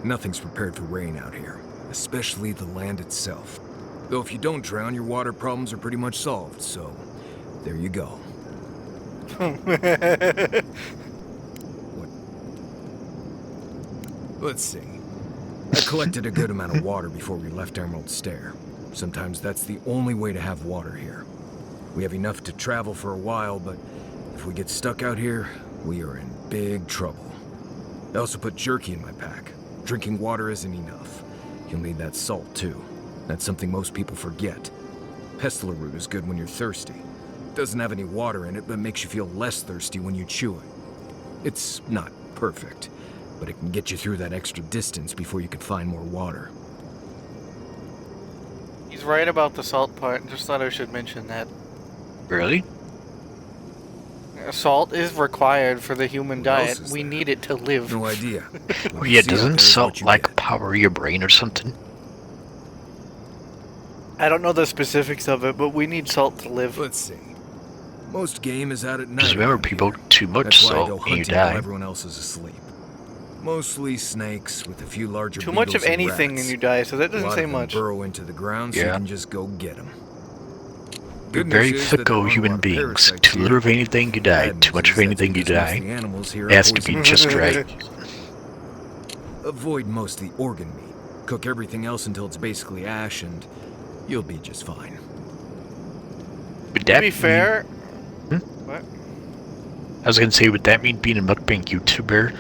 Nothing's prepared for rain out here, especially the land itself. Though if you don't drown, your water problems are pretty much solved, so there you go. Let's see. I collected a good amount of water before we left Emerald Stair. Sometimes that's the only way to have water here. We have enough to travel for a while, but if we get stuck out here, we are in big trouble. I also put jerky in my pack. Drinking water isn't enough. You'll need that salt, too. That's something most people forget. Pestler root is good when you're thirsty. It doesn't have any water in it, but makes you feel less thirsty when you chew it. It's not perfect, but it can get you through that extra distance before you can find more water. He's right about the salt part. Just thought I should mention that. Really? Salt is required for the human diet. We need it to live. No idea. Oh yeah, doesn't salt like power your brain or something? I don't know the specifics of it, but we need salt to live. Let's see. Most game is out at night. Because remember, people too much salt and you die. Everyone else is asleep. Mostly snakes with a few larger. Too much of anything and you die, so that doesn't say much. Burrow into the ground, so you can just go get them. We're very fickle human beings. Too little of anything, you die. Too much of anything, you die. It has to be just right. Avoid most of the organ meat. Cook everything else until it's basically ash, and you'll be just fine. But to be fair... What? I was gonna say, would that mean being a mukbang YouTuber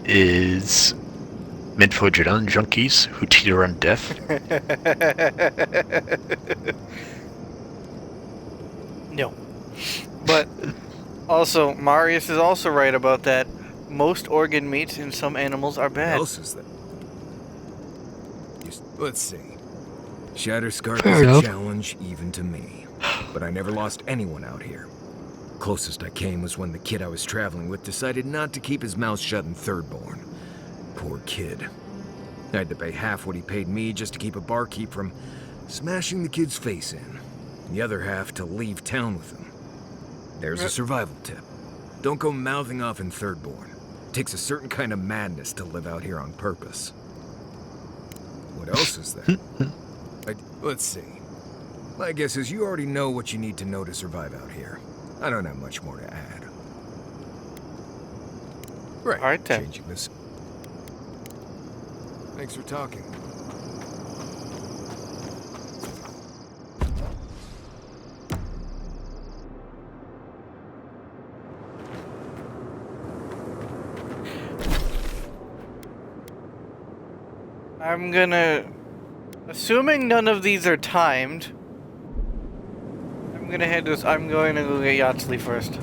is meant for adrenaline junkies who teeter on death? No. But also, Marius is also right about that. Most organ meats in some animals are bad. What else is there? Let's see. Shatterscarp Fair is enough. a challenge even to me. But I never lost anyone out here. Closest I came was when the kid I was traveling with decided not to keep his mouth shut in Thirdborn. Poor kid. I had to pay half what he paid me just to keep a barkeep from smashing the kid's face in. And the other half to leave town with him. There's a survival tip. Don't go mouthing off in Thirdborn. It takes a certain kind of madness to live out here on purpose. What else is there? Let's see. My guess is you already know what you need to know to survive out here. I don't have much more to add. Right. All right, then. Changing this. Thanks for talking. I'm gonna... Assuming none of these are timed, I'm gonna go get Yatsley first.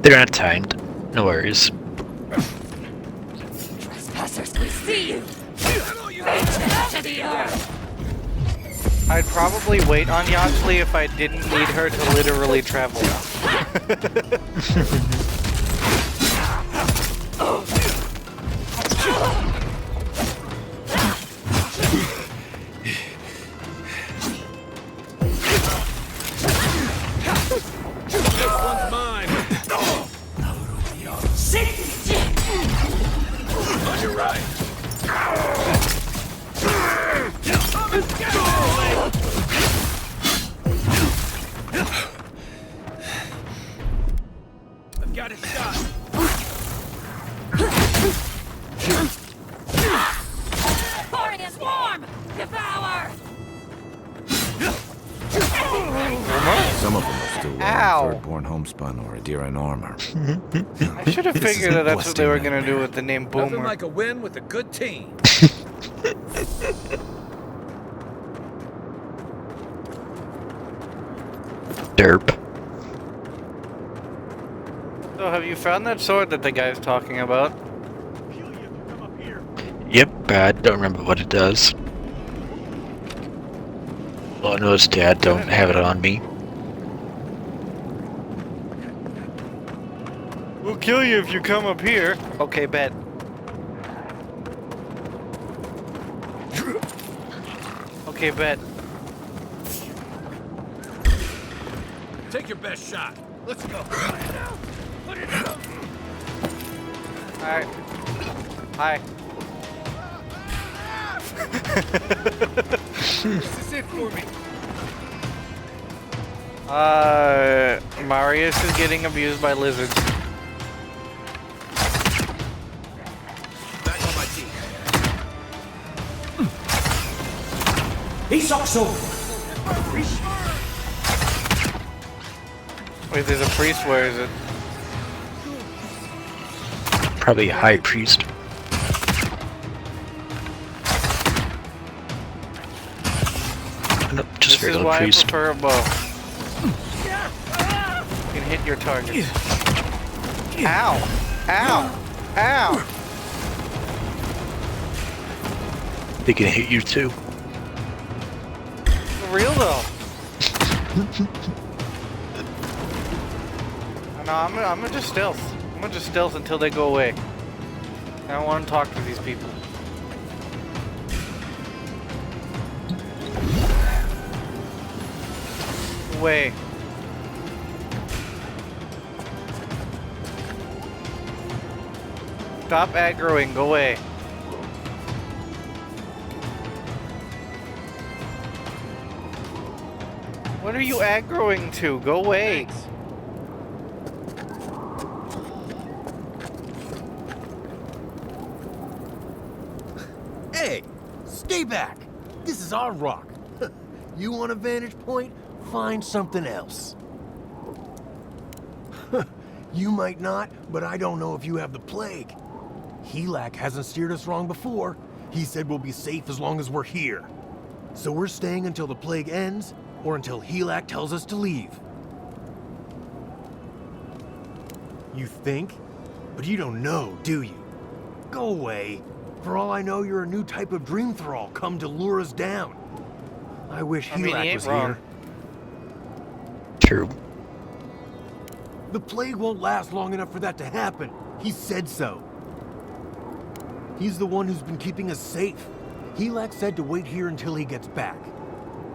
They're not timed. No worries. Trespassers, we see you! To the earth! I'd probably wait on Yatsley if I didn't need her to literally travel. I've got a shot. Pouring is warm! Devour! Some of them are still wearing Ow. Thirdborn homespun or Adira armor. I should have figured that that's what they were gonna do with the name Nothing Boomer. like a win with a good team. Derp. So have you found that sword that the guy's talking about? Yep, but I don't remember what it does. Well, I noticed I don't have it on me. We'll kill you if you come up here. Okay, bet. Okay, bet. Take your best shot. Let's go. Put it up. Alright. Hi. This is it for me. Marius is getting abused by lizards. Back on my team. He's also. Wait, there's a priest, where is it? Probably a high priest. Nope, just This is regular why priest. I prefer a bow. You can hit your targets. Ow! Ow! Ow! They can hit you too. For real though. No, I'm gonna just stealth. I'm gonna just stealth until they go away. I don't want to talk to these people. Away. Stop aggroing. Go away. What are you aggroing to? Go away. Hey, stay back. This is our rock. You want a vantage point? Find something else. You might not, but I don't know if you have the plague. Helak hasn't steered us wrong before. He said we'll be safe as long as we're here. So we're staying until the plague ends, or until Helak tells us to leave. You think? But you don't know, do you? Go away. For all I know, you're a new type of dream thrall come to lure us down. I wish Helak was here. True. The plague won't last long enough for that to happen. He said so. He's the one who's been keeping us safe. Helak said to wait here until he gets back.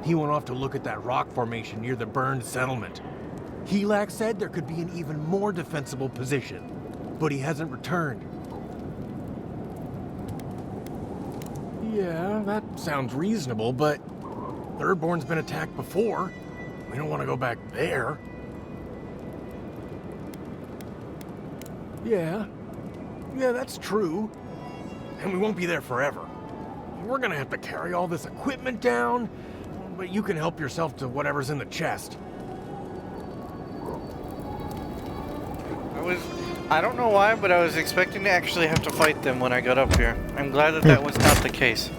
He went off to look at that rock formation near the burned settlement. Helak said there could be an even more defensible position, but he hasn't returned. Yeah, that sounds reasonable, but Thirdborn's been attacked before. We don't want to go back there. Yeah, that's true. And we won't be there forever. We're gonna have to carry all this equipment down, but you can help yourself to whatever's in the chest. I don't know why, but I was expecting to actually have to fight them when I got up here. I'm glad that that was not the case.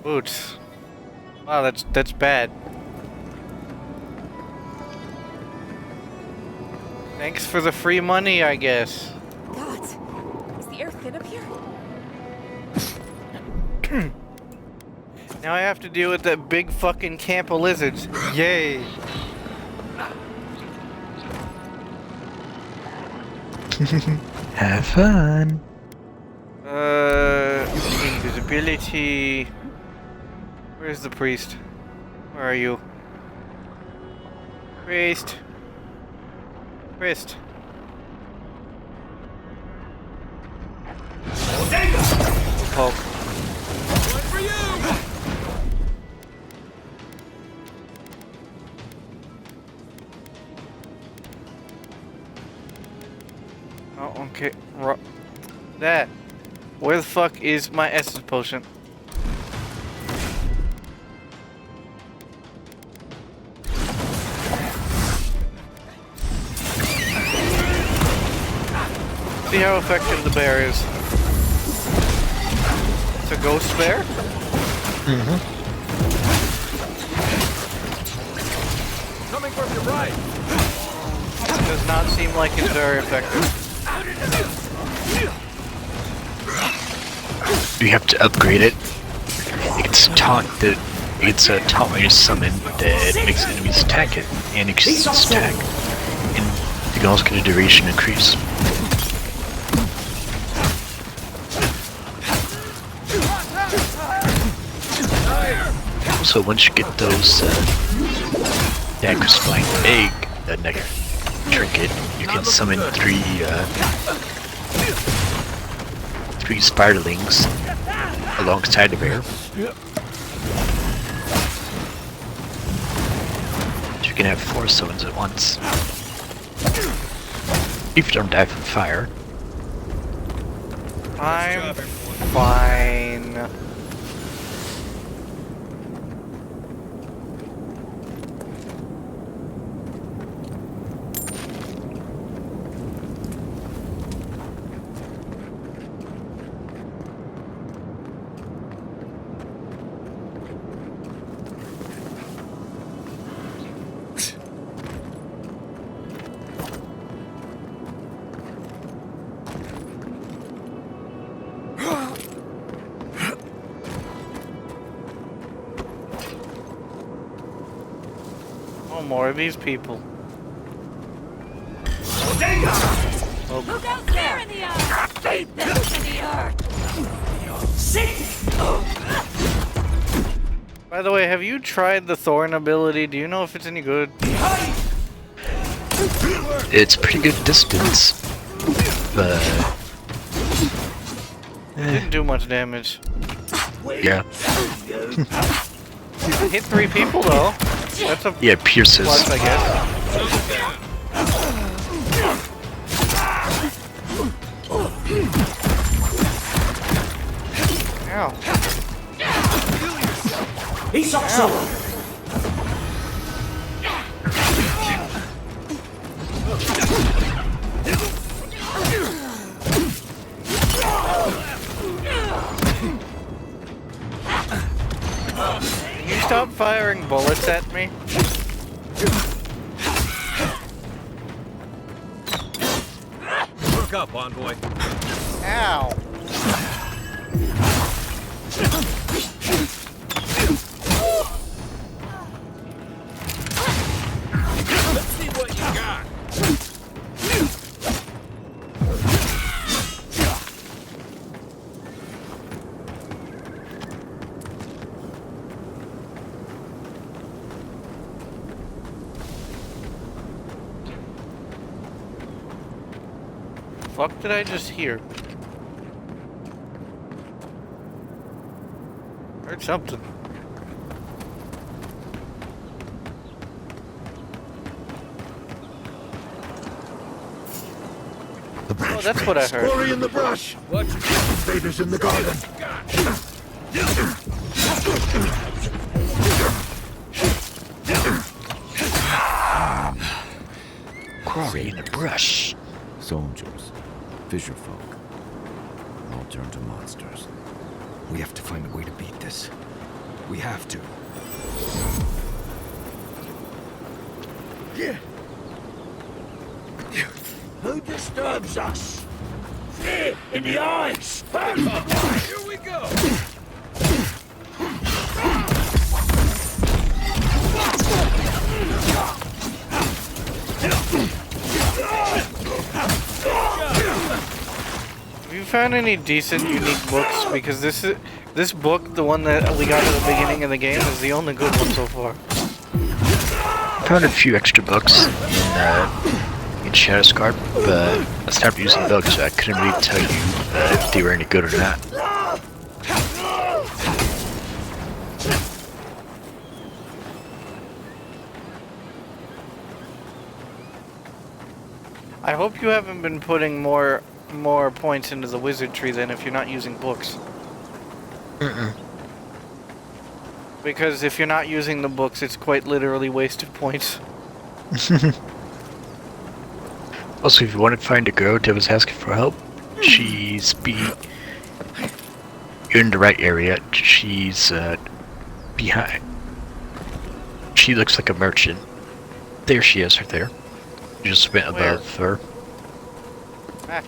Boots. Wow, that's bad. Thanks for the free money, I guess. God, is the air thin up here? Now I have to deal with that big fucking camp of lizards. Yay. Have fun. Invisibility. Where's the priest? Where are you? Priest. Poke. For you! Oh, okay. That. Where the fuck is my essence potion? See how effective the bear is. It's a ghost bear? Mm-hmm. Coming from your right. Does not seem like it's very effective. You have to upgrade it. It's taunt that it's a taunt when you summon that makes enemies attack it and increases its attack. And you can also get a duration increase. So once you get those daggers flying egg, that next trinket, you can summon three spiderlings alongside the bear. You can have 4 summons at once. If you don't die from fire. I'm fine. More of these people. Oh. Look out there in the earth! Deep into the earth! By the way, have you tried the Thorn ability? Do you know if it's any good? It's pretty good distance, but Didn't do much damage. Yeah. Hit 3 people though. That's a pierces. plus, I guess. Ow. He sucks up. stop firing bullets at me? Work up, envoy. Ow. Let's see what you got. Fuck did I just hear? Heard something. Oh, that's what I heard. Quarry in the brush. What? Invaders in the garden. Quarry in the brush. Soldiers, fisherfolk, all turned to monsters. We have to find a way to beat this. We have to. Who disturbs us? Fear in the eyes! Here we go! Have you found any decent, unique books? Because this book, the one that we got at the beginning of the game, is the only good one so far. Found a few extra books in Shadowscarp, but I stopped using those, so I couldn't really tell you if they were any good or not. I hope you haven't been putting more points into the wizard tree then if you're not using books. Because if you're not using the books, it's quite literally wasted points. Also, if you want to find a girl that was asking for help, you're in the right area. She's behind. She looks like a merchant. There she is, right there. You just went above her. Ah.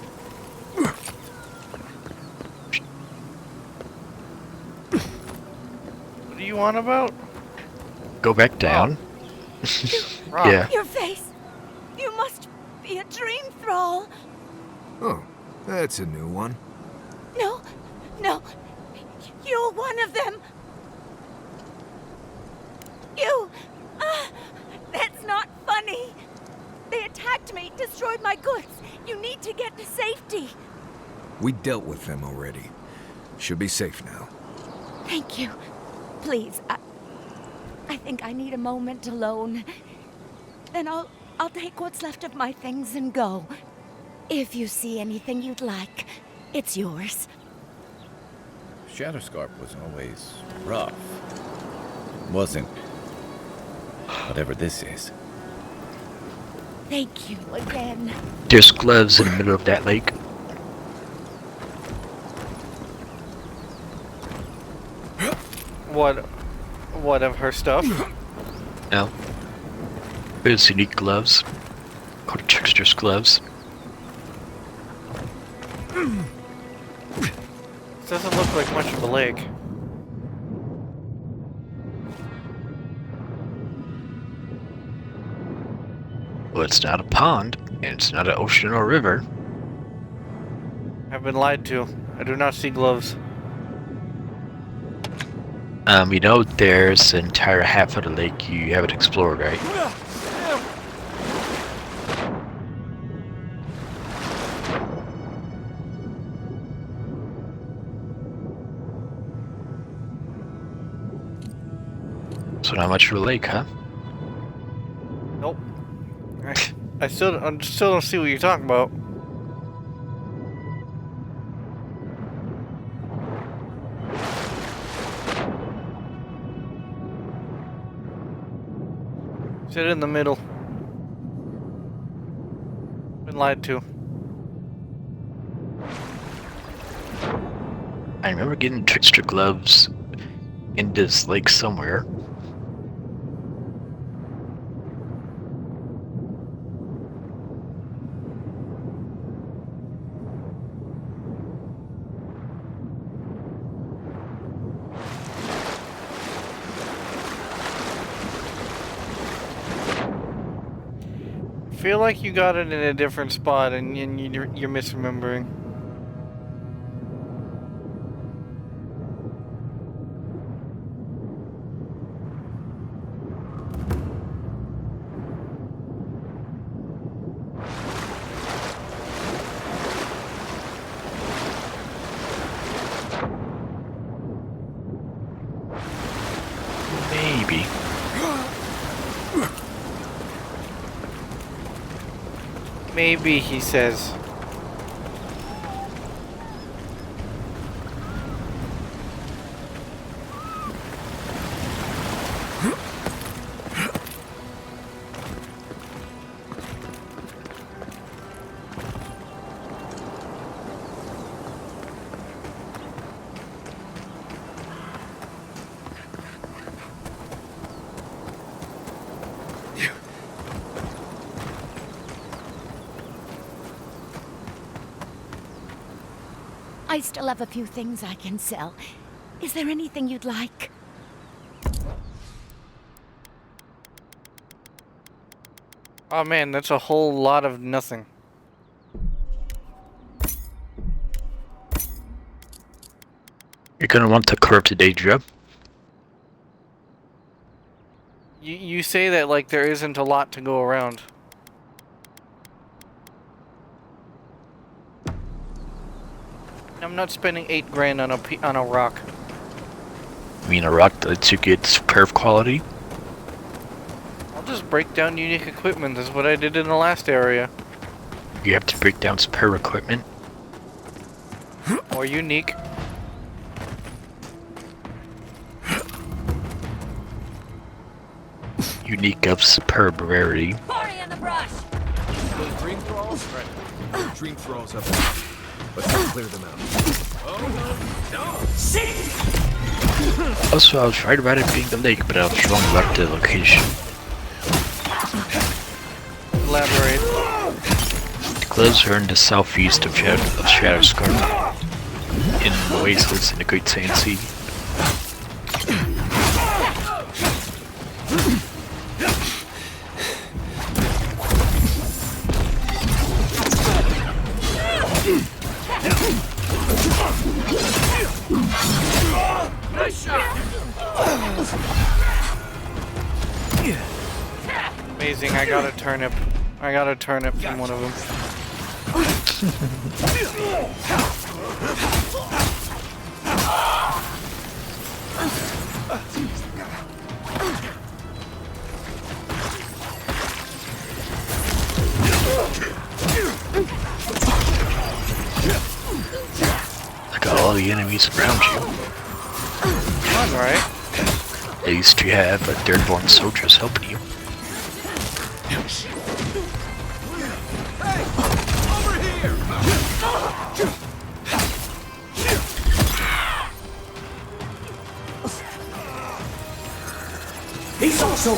What do you want about? Go back down. Yeah. Your face! You must be a dream thrall! Oh, that's a new one. No, no. You're one of them. You... that's not funny. They attacked me, destroyed my goods. You need to get to safety. We dealt with them already. Should be safe now. Thank you. Please, I think I need a moment alone. Then I'll take what's left of my things and go. If you see anything you'd like, it's yours. Shadowscarp was always rough. Wasn't. Whatever this is. Thank you again. There's gloves in the middle of that lake. What of her stuff? No. There's unique gloves. Called Trickster's gloves. This doesn't look like much of a lake. Well, it's not a pond, and it's not an ocean or river. I've been lied to. I do not see gloves. You know, there's an entire half of the lake you haven't explored, right? So not much of a lake, huh? Nope. I still don't see what you're talking about. Sit in the middle. Been lied to. I remember getting trickster gloves in this lake somewhere. feel like you got it in a different spot and you're misremembering. Maybe. Maybe, he says. I still have a few things I can sell. Is there anything you'd like? Oh man, that's a whole lot of nothing. You're gonna want the corrupted Adria. You say that like there isn't a lot to go around. I'm not spending 8 grand on a rock. You mean a rock that's you get curve quality? I'll just break down unique equipment. That's what I did in the last area. You have to break down superb equipment. Or unique. Unique of superb rarity. Party in the brush! Those dream thralls? Right. Dream thralls up there. Let's just clear them out. Oh, no! Sit! Also, I was right about it being the lake, but I was wrong about the location. Elaborate. The cliffs are in the southeast of Shadow's Garden, in the wastelands in the Great Sand Sea. Nice shot! Amazing, I got a turnip. I got a turnip from one of them. I got all the enemies around you. Alright. At least you have a third-born soldiers helping you. He's also...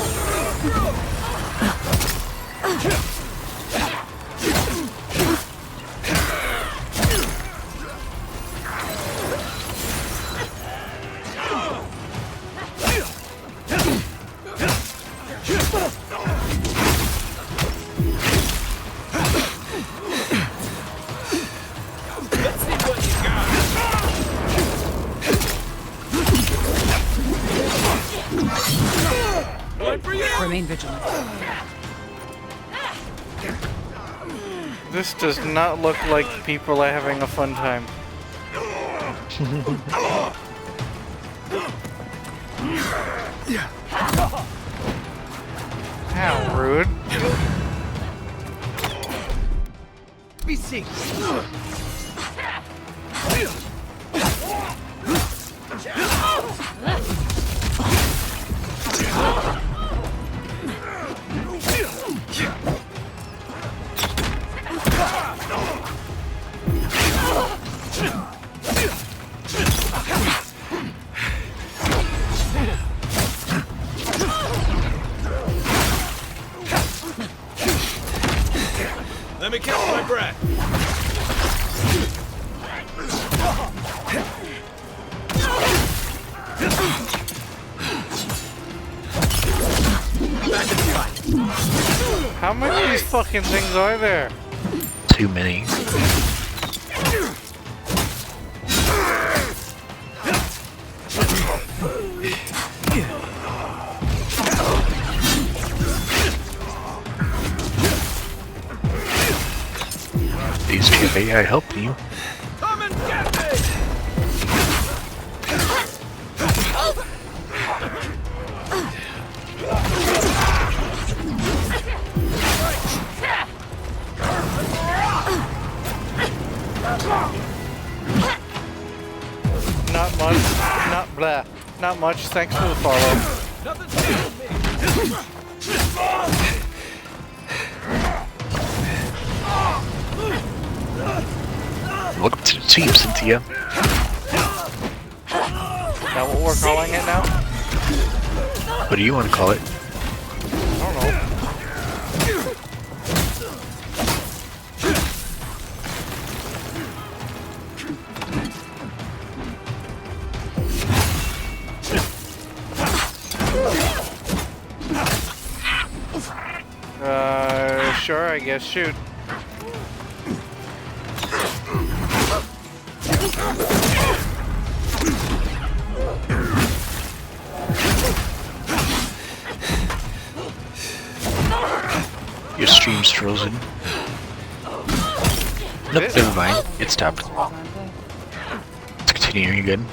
Remain vigilant. This does not look like people are having a fun time. How rude. Be safe. Let me catch my breath. Back in sight. How many of these fucking things are there? Too many. These two AI helping you. Come and get me! Not much. Not much. Thanks for the follow. Welcome to the team, Cynthia. That what we're calling it now? What do you want to call it? I don't know. Sure, I guess. Shoot. Your stream's frozen. Nope, never mind. It stopped. It's continuing again.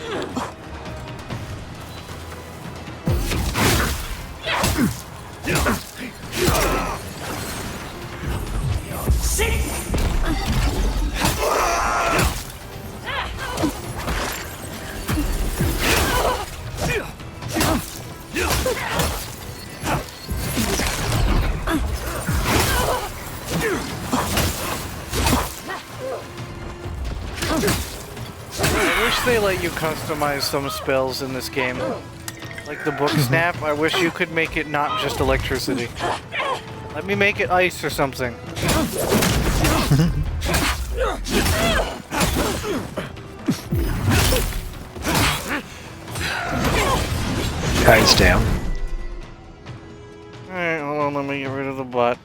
I wish they let you customize some spells in this game. Like the book snap, I wish you could make it not just electricity. Let me make it ice or something. Guy's down. Alright, hold on, let me get rid of the butt.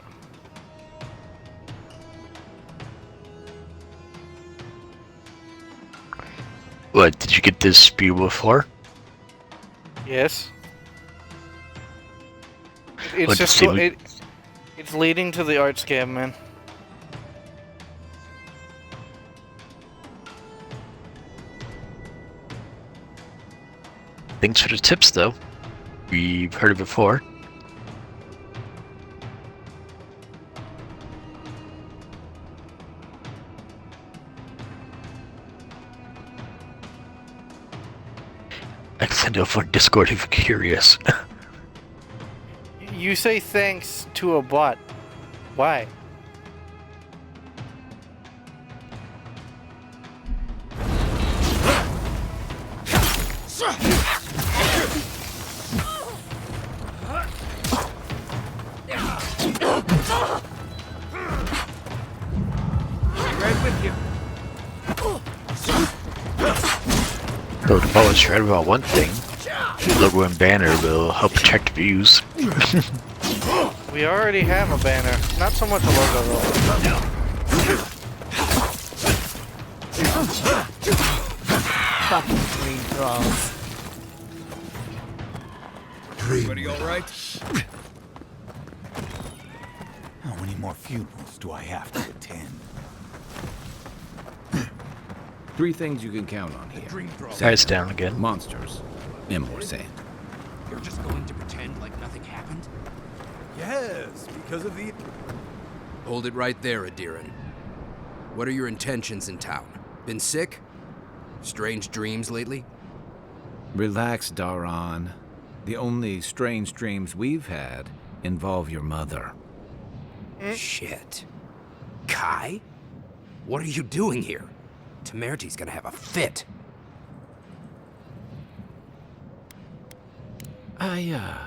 What, did you get this spew before? Yes. It's What, just it's leading to the art scam, man. Thanks for the tips, though. We've heard it before. I can send it over Discord if you're curious. You say thanks to a bot. Why? Right with you. So the ball is right about one thing. The logo and banner will help protect views. We already have a banner. Not so much a logo, though. Fucking green thralls. Everybody all right? How many more funerals do I have to attend? 3 things you can count on here. Guy's down again. Monsters. And more sand. You're just going to pretend like nothing happened? Yes, because of the... Hold it right there, Adiran. What are your intentions in town? Been sick? Strange dreams lately? Relax, Daran. The only strange dreams we've had involve your mother. Shit. Kai? What are you doing here? Temerty's gonna have a fit. I,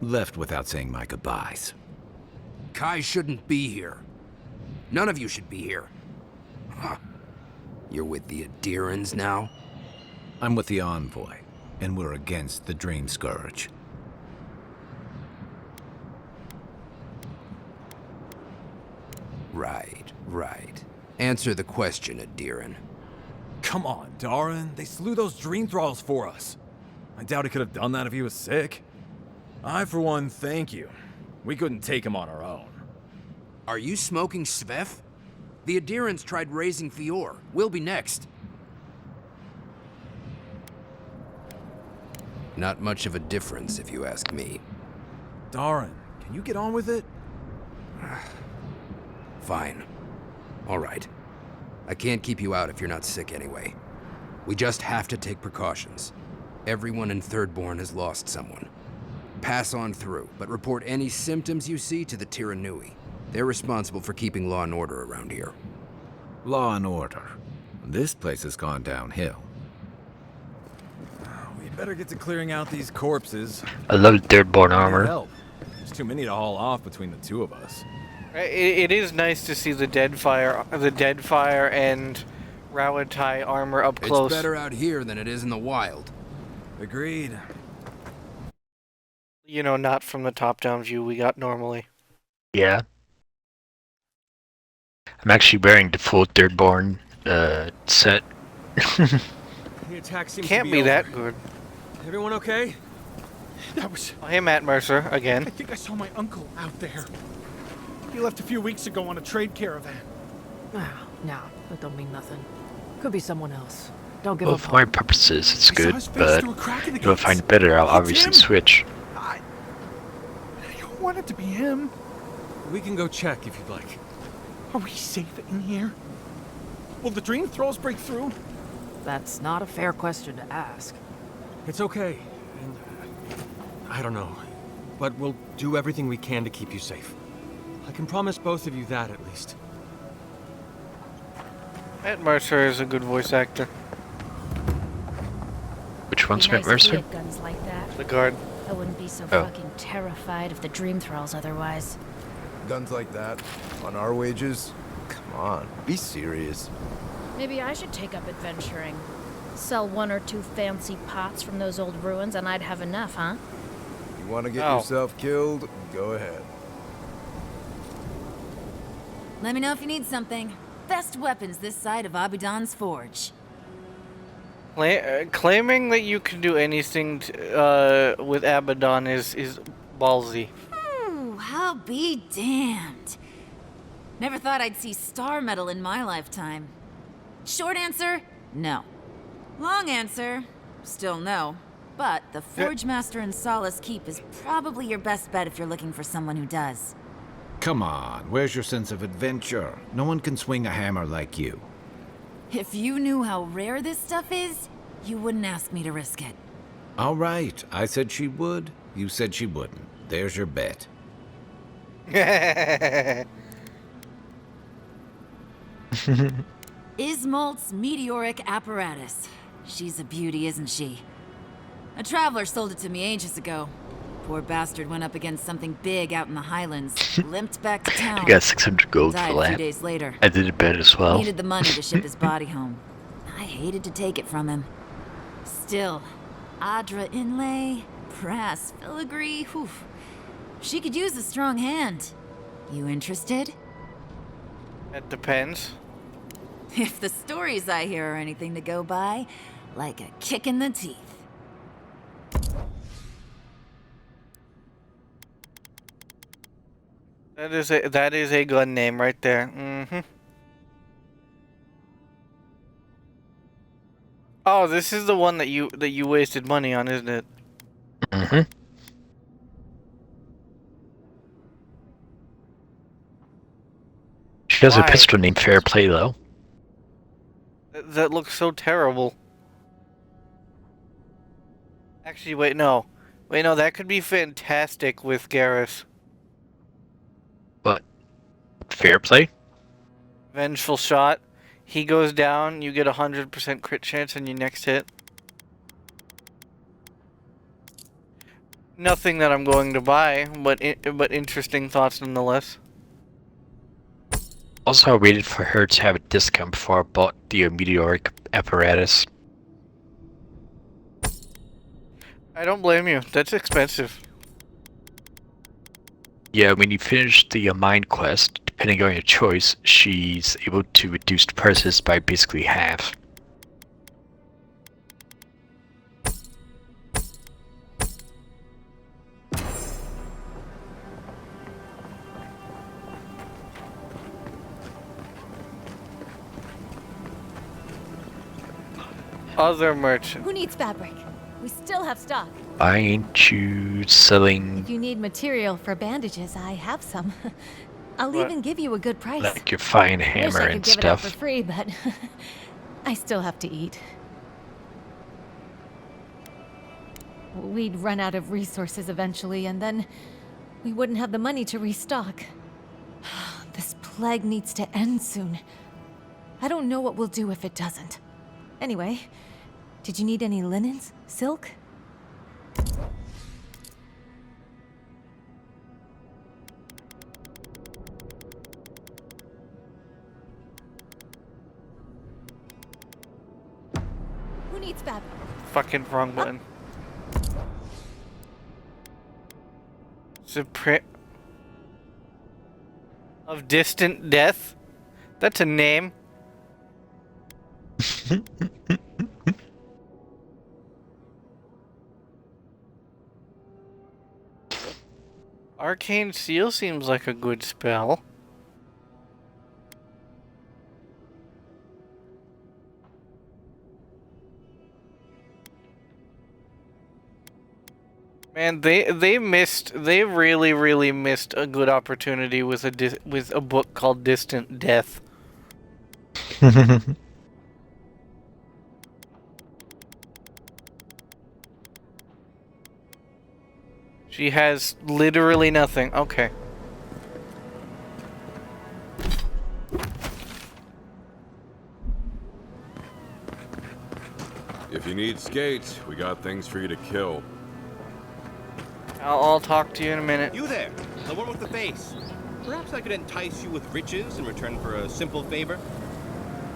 left without saying my goodbyes. Kai shouldn't be here. None of you should be here. Huh. You're with the Adirans now? I'm with the Envoy, and we're against the Dream Scourge. Right. Answer the question, Adiran. Come on, Darren. They slew those dream thralls for us. I doubt he could have done that if he was sick. I, for one, thank you. We couldn't take him on our own. Are you smoking Sveth? The Adirans tried raising Fior. We'll be next. Not much of a difference, if you ask me. Darren, can you get on with it? Fine. All right. I can't keep you out if you're not sick anyway. We just have to take precautions. Everyone in Thirdborn has lost someone. Pass on through, but report any symptoms you see to the Tiranui. They're responsible for keeping law and order around here. Law and order. This place has gone downhill. We better get to clearing out these corpses. I love Thirdborn armor. Help. There's too many to haul off between the two of us. It is nice to see the Deadfire and Rawatai armor up close. It's better out here than it is in the wild. Agreed. You know, not from the top-down view we got normally. Yeah. I'm actually wearing the full Thirdborn set. The attack seems Can't to be over. that good. Everyone okay? That was... Oh, hey, Matt Mercer, again. I think I saw my uncle out there. He left a few weeks ago on a trade caravan. Ah, no, that don't mean nothing. Could be someone else. Don't give Well, up. for my purposes, it's good, but if I find it better, I'll obviously switch. I don't want it to be him. We can go check if you'd like. Are we safe in here? Will the dream thralls break through? That's not a fair question to ask. It's okay. And, I don't know. But we'll do everything we can to keep you safe. I can promise both of you that, at least. Matt Mercer is a good voice actor. Which one's Be Matt nice if we Mercer? had guns like that. The guard. I wouldn't be so Oh. fucking terrified of the dream thralls otherwise. Guns like that? On our wages? Come on, be serious. Maybe I should take up adventuring. Sell one or two fancy pots from those old ruins and I'd have enough, huh? You want to get Oh. yourself killed? Go ahead. Let me know if you need something. Best weapons this side of Abidan's forge. Claiming that you can do anything with Abaddon is ballsy. I'll be damned. Never thought I'd see star metal in my lifetime. Short answer, no. Long answer, still no. But the Forge Master in Solace Keep is probably your best bet if you're looking for someone who does. Come on, where's your sense of adventure? No one can swing a hammer like you. If you knew how rare this stuff is, you wouldn't ask me to risk it. All right, I said she would. You said she wouldn't. There's your bet. Ismalt's meteoric apparatus. She's a beauty, isn't she? A traveler sold it to me ages ago. Poor bastard went up against something big out in the highlands, limped back to town. I got 600 gold died for a few that. days later. I did a bet as well. Needed the money to ship his body home. I hated to take it from him. Still, Adra inlay, brass filigree, whew. She could use a strong hand. You interested? That depends. If the stories I hear are anything to go by, like a kick in the teeth. That is a gun name right there. Mm-hmm. Oh, this is the one that you wasted money on, isn't it? Mm-hmm. She has a Why? pistol named Fair Play, though. That looks so terrible. Actually, wait, no. Wait, no, that could be fantastic with Garrus. What? Fair Play? Vengeful shot. He goes down, you get 100% crit chance on your next hit. Nothing that I'm going to buy, but interesting thoughts nonetheless. Also, I waited for her to have a discount before I bought the meteoric apparatus. I don't blame you. That's expensive. Yeah, when you finish the mine quest, depending on your choice, she's able to reduce the prices by basically half. Other merchant. Who needs fabric? We still have stock. Why ain't you selling If you need material for bandages, I have some. I'll What? even give you a good price. like your fine Wish hammer I could and give it out for stuff? free, but I still have to eat. We'd run out of resources eventually, and then we wouldn't have the money to restock. This plague needs to end soon. I don't know what we'll do if it doesn't. Anyway, did you need any linens? Silk? Who needs fabric? Fucking wrong button. Of distant death? That's a name. Arcane Seal seems like a good spell. Man, they really missed a good opportunity with a book called Distant Death. She has literally nothing. Okay. If you need skates, we got things for you to kill. I'll talk to you in a minute. You there, the one with the face. Perhaps I could entice you with riches in return for a simple favor?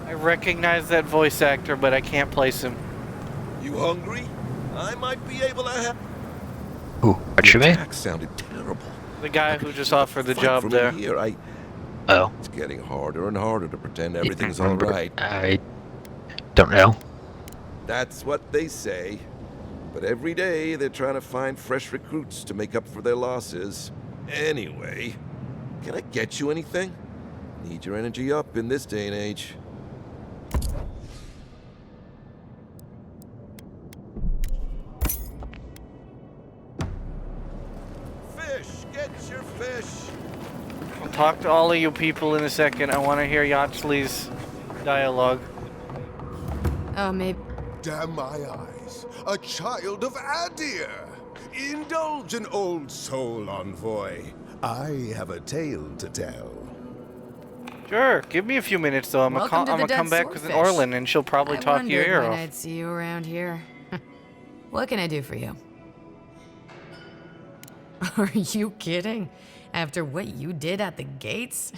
I recognize that voice actor, but I can't place him. You hungry? I might be able to help. Ooh, what you mean? That sounded terrible. The guy who just offered the Fight job for there. me here. Oh. It's getting harder and harder to pretend everything's all right. I don't know. That's what they say. But every day they're trying to find fresh recruits to make up for their losses. Anyway, can I get you anything? Need your energy up in this day and age. Fish! Get your fish! I'll talk to all of you people in a second. I want to hear Yachtley's dialogue. Oh, maybe. Damn my eyes. A child of Adir! Indulge an old soul, envoy. I have a tale to tell. Sure, give me a few minutes though. I'm gonna come back with an Orlin and she'll probably talk your ear when off. I'd see you around here. What can I do for you? Are you kidding? After what you did at the gates?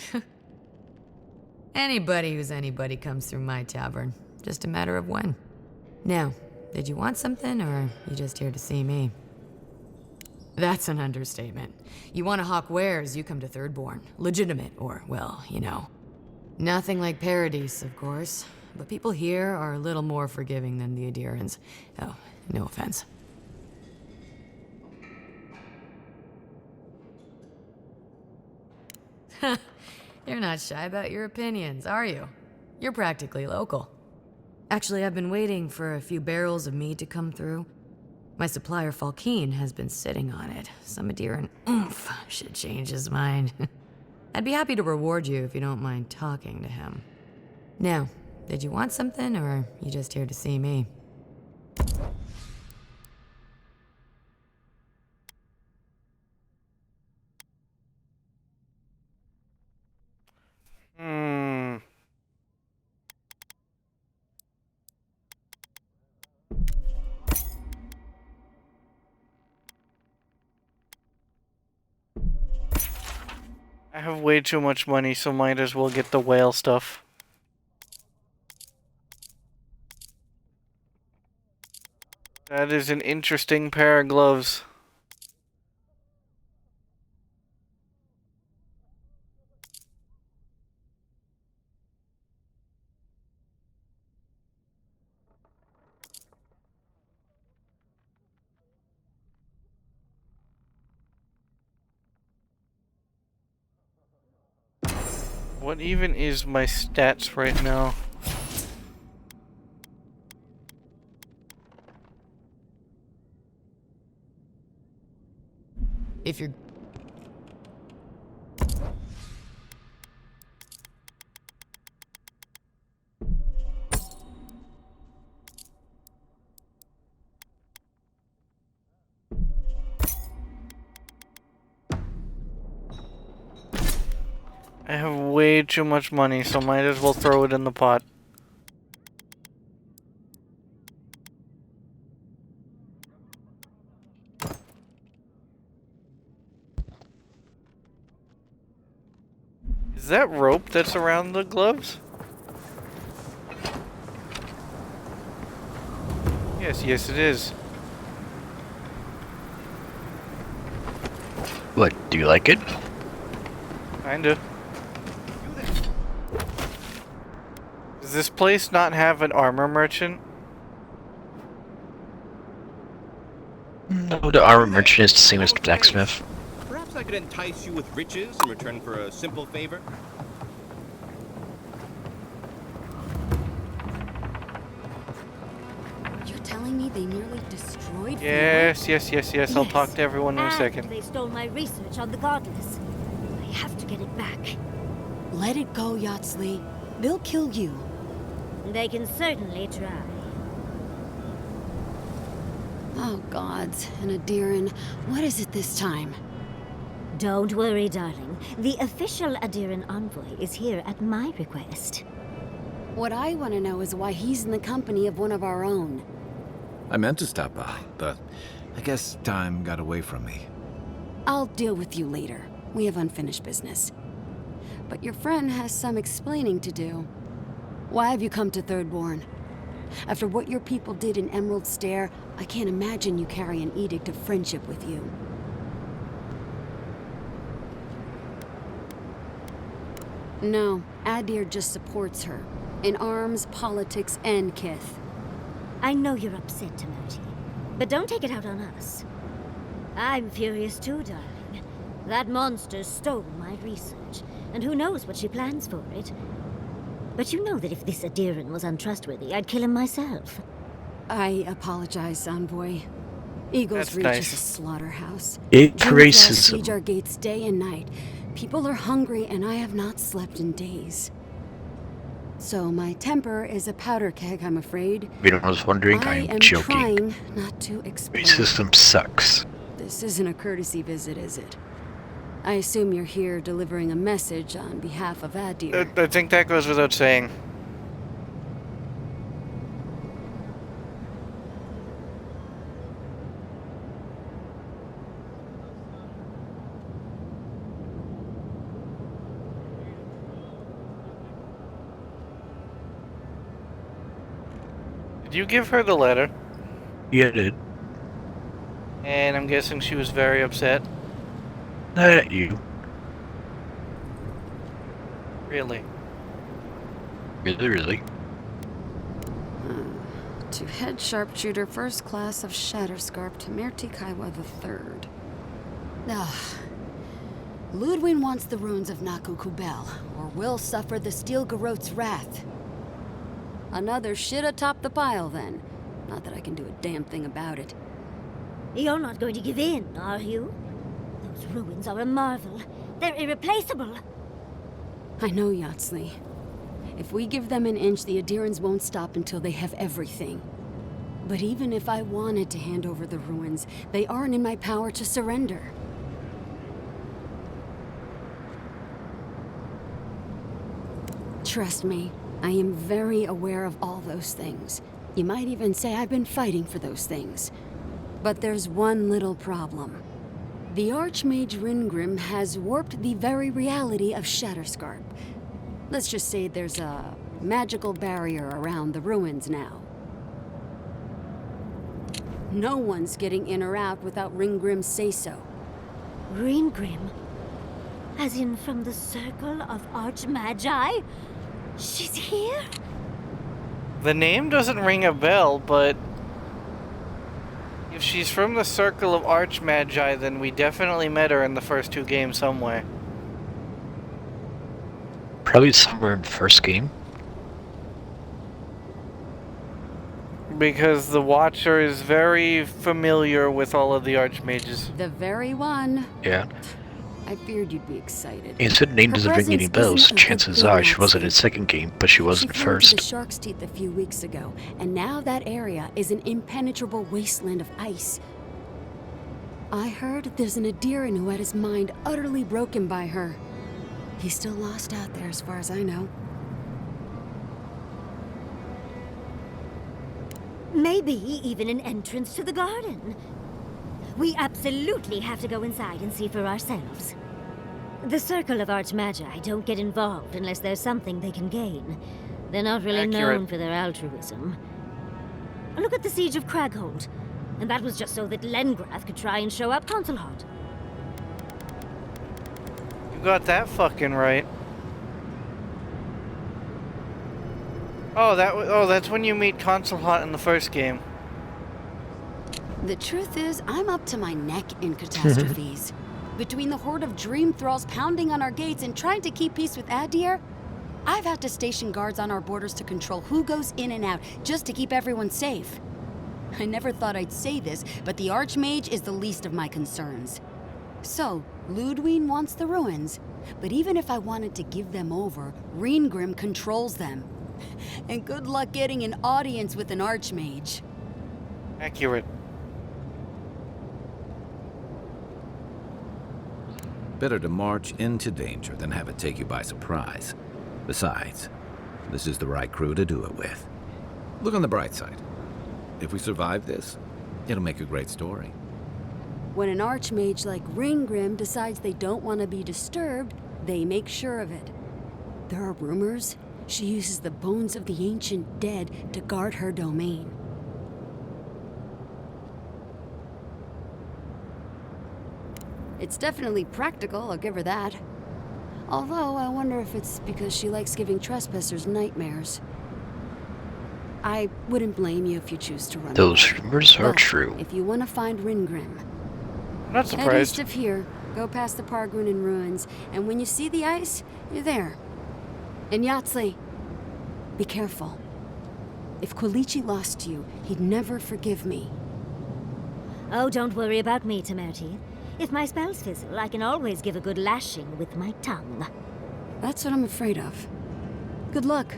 Anybody who's anybody comes through my tavern. Just a matter of when. Now, did you want something, or are you just here to see me? That's an understatement. You want to hawk wares, you come to Thirdborn. Legitimate, or, well, you know. Nothing like Paradise, of course. But people here are a little more forgiving than the Adirans. Oh, no offense. You're not shy about your opinions, are you? You're practically local. Actually, I've been waiting for a few barrels of mead to come through. My supplier, Falkeen, has been sitting on it. Some Adiran oomph should change his mind. I'd be happy to reward you if you don't mind talking to him. Now, did you want something, or are you just here to see me? I have way too much money, so might as well get the whale stuff. That is an interesting pair of gloves. What even is my stats right now? If you're... I have way too much money, so might as well throw it in the pot. Is that rope that's around the gloves? Yes, yes it is. What, do you like it? Kinda. Does this place not have an armor merchant? No, the armor merchant is the same as the blacksmith. Perhaps I could entice you with riches in return for a simple favor? You're telling me they nearly destroyed Yes, yes, yes, yes. I'll talk to everyone in a And second. they stole my research on the Godless. I have to get it back. Let it go, Yatsley. They'll kill you. They can certainly try. Oh, gods. And Adiran, what is it this time? Don't worry, darling. The official Adiran envoy is here at my request. What I want to know is why he's in the company of one of our own. I meant to stop by, but I guess time got away from me. I'll deal with you later. We have unfinished business. But your friend has some explaining to do. Why have you come to Thirdborn? After what your people did in Emerald Stair, I can't imagine you carry an edict of friendship with you. No, Adir just supports her. In arms, politics, and kith. I know you're upset, Timothy, but don't take it out on us. I'm furious too, darling. That monster stole my research, and who knows what she plans for it. But you know that if this Adiran was untrustworthy, I'd kill him myself. I apologize, Envoy. Eagle's That's Reach nice. is a slaughterhouse. It's Dreamflash racism. siege our gates day and night. People are hungry, and I have not slept in days. So my temper is a powder keg, I'm afraid. If anyone was wondering, I I'm am joking. trying not to explode. Racism sucks. This isn't a courtesy visit, is it? I assume you're here delivering a message on behalf of Adir. I think that goes without saying. Did you give her the letter? Yeah, I did. And I'm guessing she was very upset. Not at you. Really? Really? To head sharpshooter first class of Shatterscarp to Mirti Kaiwa III. Ugh. Ludwin wants the ruins of Naku Kubel, or will suffer the Steel Garot's wrath. Another shit atop the pile, then. Not that I can do a damn thing about it. You're not going to give in, are you? Those ruins are a marvel. They're irreplaceable. I know, Yatsley. If we give them an inch, the Adirans won't stop until they have everything. But even if I wanted to hand over the ruins, they aren't in my power to surrender. Trust me, I am very aware of all those things. You might even say I've been fighting for those things. But there's one little problem. The Archmage Ringrim has warped the very reality of Shatterscarp. Let's just say there's a magical barrier around the ruins now. No one's getting in or out without Ringgrim's say-so. Ringgrim? As in from the Circle of Archmagi? She's here? The name doesn't ring a bell, but if she's from the Circle of Archmagi, then we definitely met her in the first two games somewhere. Probably somewhere in the first game. Because the Watcher is very familiar with all of the Archmages. The very one. Yeah. I feared you'd be excited. Instead, name Her doesn't ring any presence bells. isn't a good Chances thing, are she wasn't in Nazi. second game, but she was She in flew to the first. Shark's Teeth a few weeks ago, and now that area is an impenetrable wasteland of ice. I heard there's an Adiran who had his mind utterly broken by her. He's still lost out there as far as I know. Maybe even an entrance to the garden. We absolutely have to go inside and see for ourselves. The Circle of Archmagi don't get involved unless there's something they can gain. They're not really known for their altruism. Look at the Siege of Craghold. And that was just so that Lengrath could try and show up Consulhot. You got that fucking right. Oh, that's when you meet Consulhot in the first game. The truth is, I'm up to my neck in catastrophes. Between the horde of dream thralls pounding on our gates and trying to keep peace with Adir, I've had to station guards on our borders to control who goes in and out, just to keep everyone safe. I never thought I'd say this, but the Archmage is the least of my concerns. So, Ludwig wants the ruins, but even if I wanted to give them over, Reengrim controls them. And good luck getting an audience with an Archmage. Accurate. Better to march into danger than have it take you by surprise. Besides, this is the right crew to do it with. Look on the bright side. If we survive this, it'll make a great story. When an Archmage like Reengrim decides they don't want to be disturbed, they make sure of it. There are rumors she uses the bones of the ancient dead to guard her domain. It's definitely practical, I'll give her that. Although, I wonder if it's because she likes giving trespassers nightmares. I wouldn't blame you if you choose to run Those away. rumors are But true. if you want to find Reengrim, I'm not head surprised. east of here, go past the Pargrunen ruins, and when you see the ice, you're there. And Yatsley, be careful. If Quilichi lost you, he'd never forgive me. Oh, don't worry about me, Temerti. If my spells fizzle, I can always give a good lashing with my tongue. That's what I'm afraid of. Good luck.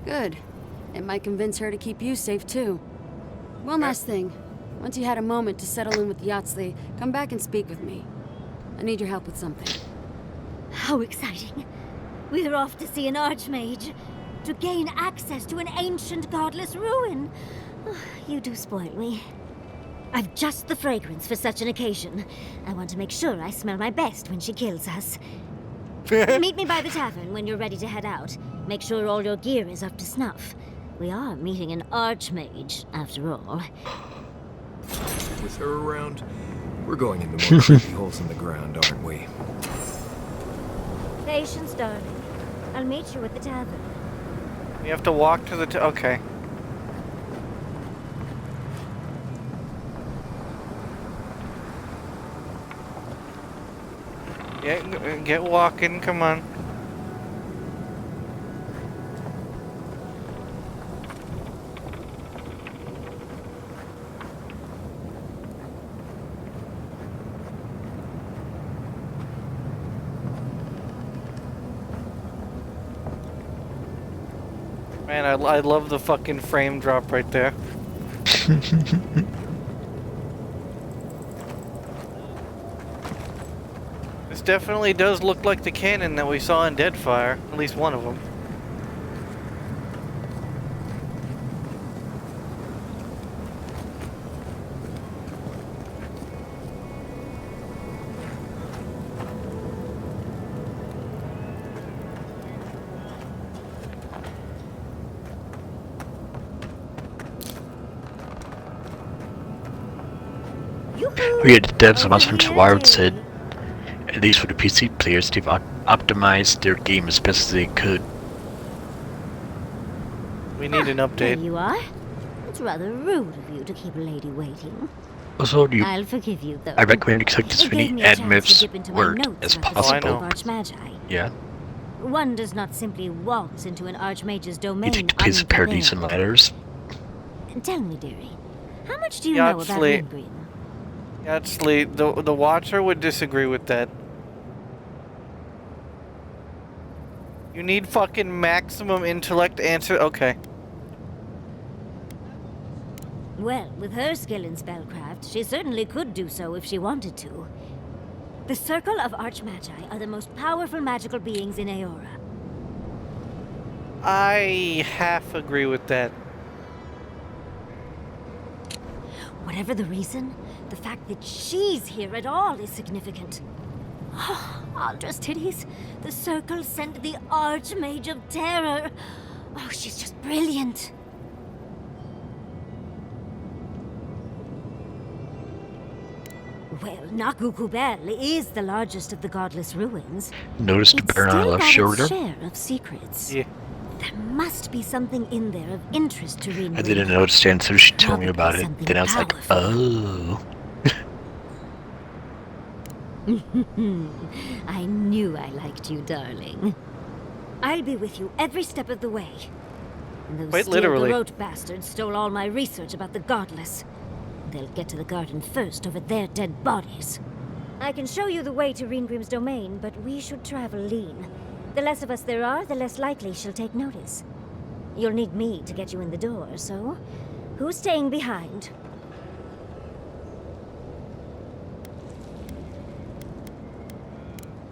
Good. It might convince her to keep you safe, too. One last thing. Once you had a moment to settle in with Yatsley, come back and speak with me. I need your help with something. How exciting. We're off to see an Archmage. To gain access to an ancient godless ruin. You do spoil me. I've just the fragrance for such an occasion. I want to make sure I smell my best when she kills us. Meet me by the tavern when you're ready to head out. Make sure all your gear is up to snuff. We are meeting an Archmage, after all. With her around, we're going into more creepy holes in the ground, aren't we? Patience, darling. I'll meet you at the tavern. You have to walk to the okay. Yeah, get walking, come on. Man, I love the fucking frame drop right there. This definitely does look like the cannon that we saw in Deadfire, at least one of them. We had devs announcement to Wired said, at least for the PC players, they've optimized their game as best as they could. We need an update. There you are. It's rather rude of you to keep a lady waiting. Also, I'll forgive you, though. I recommend you collect as It many gave me a chance to admits dip into my word notes as about the possible. Circle of Archmagi. Yeah. One does not simply waltz into an Archmage's You domain take the place of parodies and letters. Tell me, dearie, how much do you know about Ringgreen? Actually, the Watcher would disagree with that. You need fucking maximum intellect answer. Okay. Well, with her skill in spellcraft, she certainly could do so if she wanted to. The Circle of Archmagi are the most powerful magical beings in Aora. I half agree with that. Whatever the reason, the fact that she's here at all is significant. Aldra's titties. The Circle sent the Archmage of Terror. Oh, she's just brilliant. Well, Nakukubel is the largest of the godless ruins. Noticed the burn on her left shoulder? Share of secrets. Yeah. There must be something in there of interest to read. I didn't notice that until she told me about it. Then I was like, oh. I knew I liked you, darling. I'll be with you every step of the way. And those Quite literally. Steel-Garrote bastards stole all my research about the godless. They'll get to the garden first over their dead bodies. I can show you the way to Ringrim's domain, but we should travel lean. The less of us there are, the less likely she'll take notice. You'll need me to get you in the door, so who's staying behind?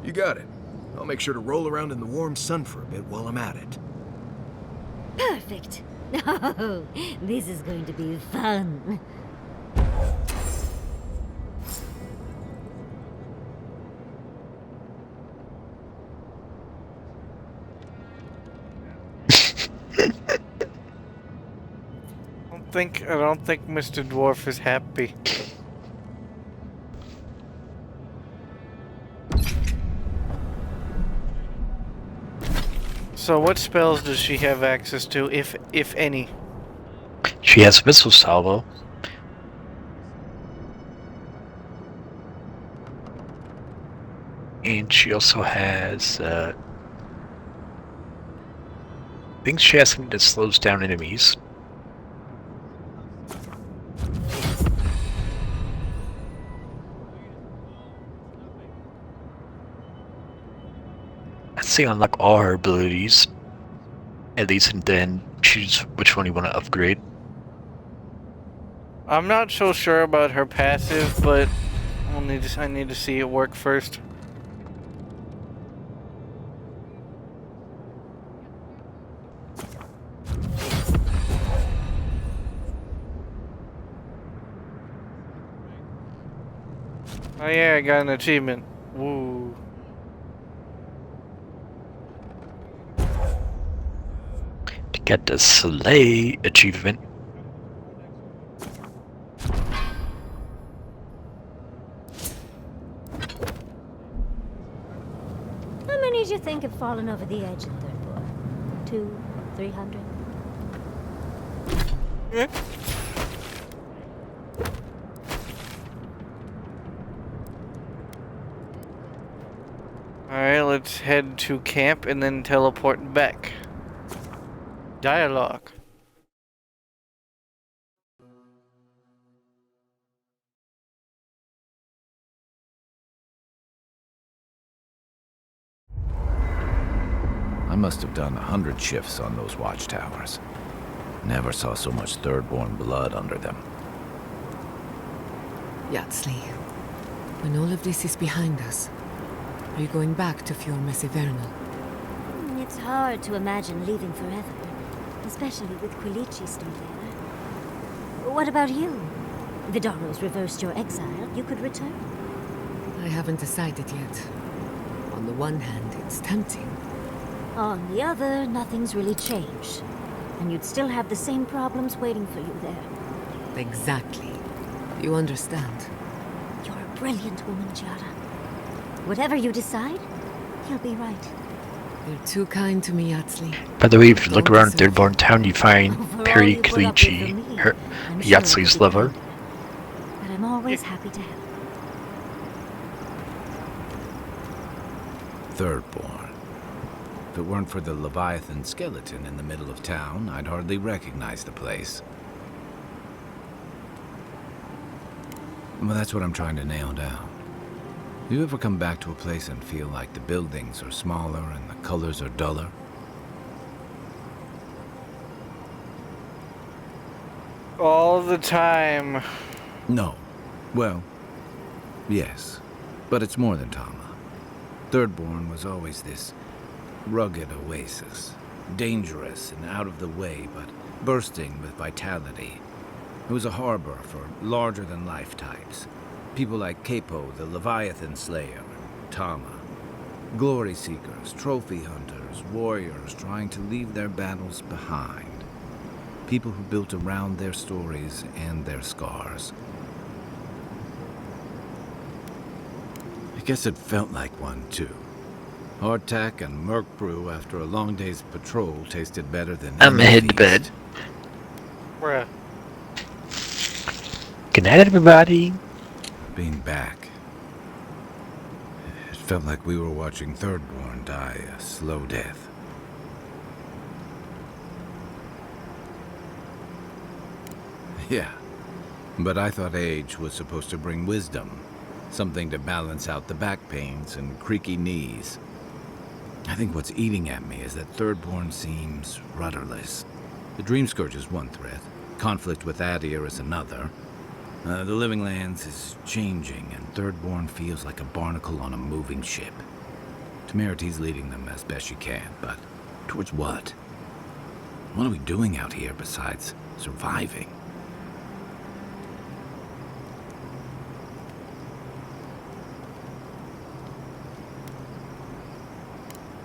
You got it. I'll make sure to roll around in the warm sun for a bit while I'm at it. Perfect. Oh, this is going to be fun. I don't think Mr. Dwarf is happy. So what spells does she have access to, if any? She has missile salvo. And she also has, I think she has something that slows down enemies. I'd say unlock all her abilities, at least, and then choose which one you want to upgrade. I'm not so sure about her passive, but I need to see it work first. Oh yeah, I got an achievement. Woo. To get the Slay achievement. How many do you think have fallen over the edge in third floor? 200, 300? Yeah. Alright, let's head to camp and then teleport back. Dialogue. I must have done 100 shifts on those watchtowers. Never saw so much Thirdborn blood under them. Yatsley, when all of this is behind us, are you going back to Fjord Mesivernal? It's hard to imagine leaving forever, especially with Quilici still there. What about you? Vidaro's reversed your exile. You could return. I haven't decided yet. On the one hand, it's tempting. On the other, nothing's really changed. And you'd still have the same problems waiting for you there. Exactly. You understand. You're a brilliant woman, Giada. Whatever you decide, you'll be right. You're too kind to me, Yatsley. By the way, if you look around Thirdborn Town, you find Perry Kalichi, Yatsley's lover. But I'm always always happy to help. Thirdborn. If it weren't for the Leviathan skeleton in the middle of town, I'd hardly recognize the place. Well, that's what I'm trying to nail down. Do you ever come back to a place and feel like the buildings are smaller and the colors are duller? All the time. No. Well, yes. But it's more than Tama. Thirdborn was always this rugged oasis. Dangerous and out of the way, but bursting with vitality. It was a harbor for larger-than-life types. People like Capo, the Leviathan Slayer, and Tama. Glory seekers, trophy hunters, warriors trying to leave their battles behind. People who built around their stories and their scars. I guess it felt like one, too. Hardtack and Merc Brew after a long day's patrol tasted better than I'm any heading to feast. bed. Bruh. Good night, everybody. Being back. It felt like we were watching Thirdborn die a slow death. Yeah, but I thought age was supposed to bring wisdom. Something to balance out the back pains and creaky knees. I think what's eating at me is that Thirdborn seems rudderless. The Dream Scourge is one threat. Conflict with Adir is another. The Living Lands is changing, and Thirdborn feels like a barnacle on a moving ship. Temeriti's leading them as best she can, but towards what? What are we doing out here besides surviving?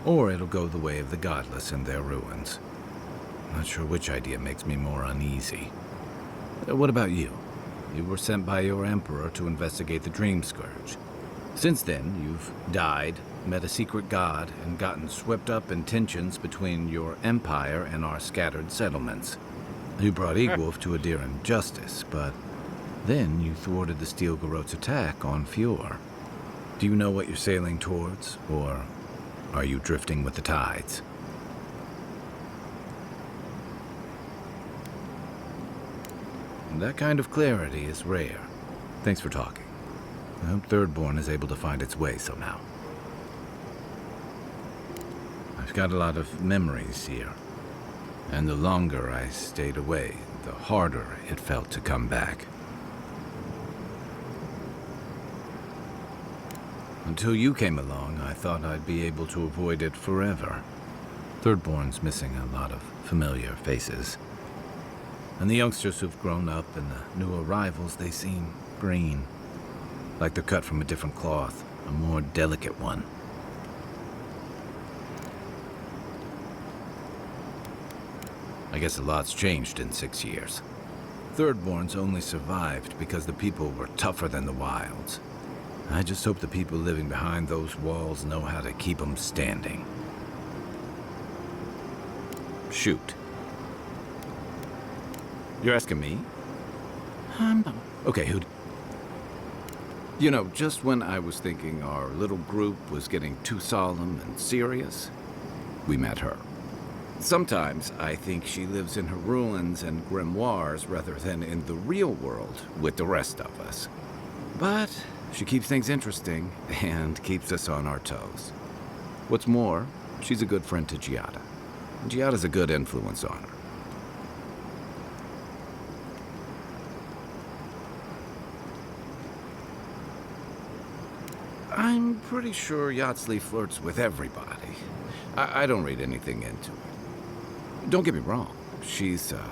Or it'll go the way of the godless and their ruins. Not sure which idea makes me more uneasy. What about you? You were sent by your emperor to investigate the Dream Scourge. Since then, you've died, met a secret god, and gotten swept up in tensions between your empire and our scattered settlements. You brought Egwolf to Adiran justice, but then you thwarted the Steel Garrote's attack on Fjord. Do you know what you're sailing towards, or are you drifting with the tides? That kind of clarity is rare. Thanks for talking. I hope Thirdborn is able to find its way somehow. I've got a lot of memories here. And the longer I stayed away, the harder it felt to come back. Until you came along, I thought I'd be able to avoid it forever. Thirdborn's missing a lot of familiar faces. And the youngsters who've grown up and the new arrivals, they seem green. Like they're cut from a different cloth, a more delicate one. I guess a lot's changed in 6 years. Thirdborn's only survived because the people were tougher than the wilds. I just hope the people living behind those walls know how to keep them standing. Shoot. You're asking me? Okay, who... You know, just when I was thinking our little group was getting too solemn and serious, we met her. Sometimes I think she lives in her ruins and grimoires rather than in the real world with the rest of us. But she keeps things interesting and keeps us on our toes. What's more, she's a good friend to Giada. And Giada's a good influence on her. I'm pretty sure Yatsley flirts with everybody. I don't read anything into it. Don't get me wrong, she's a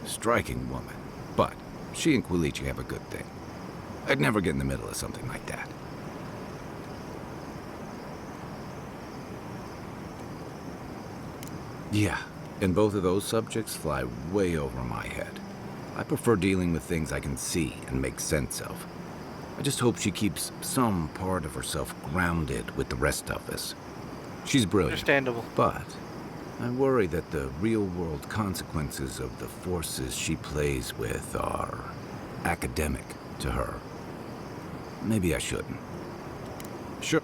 striking woman. But she and Quilici have a good thing. I'd never get in the middle of something like that. Yeah, and both of those subjects fly way over my head. I prefer dealing with things I can see and make sense of. I just hope she keeps some part of herself grounded with the rest of us. She's brilliant. Understandable. But I worry that the real-world consequences of the forces she plays with are academic to her. maybe I shouldn't. Sure.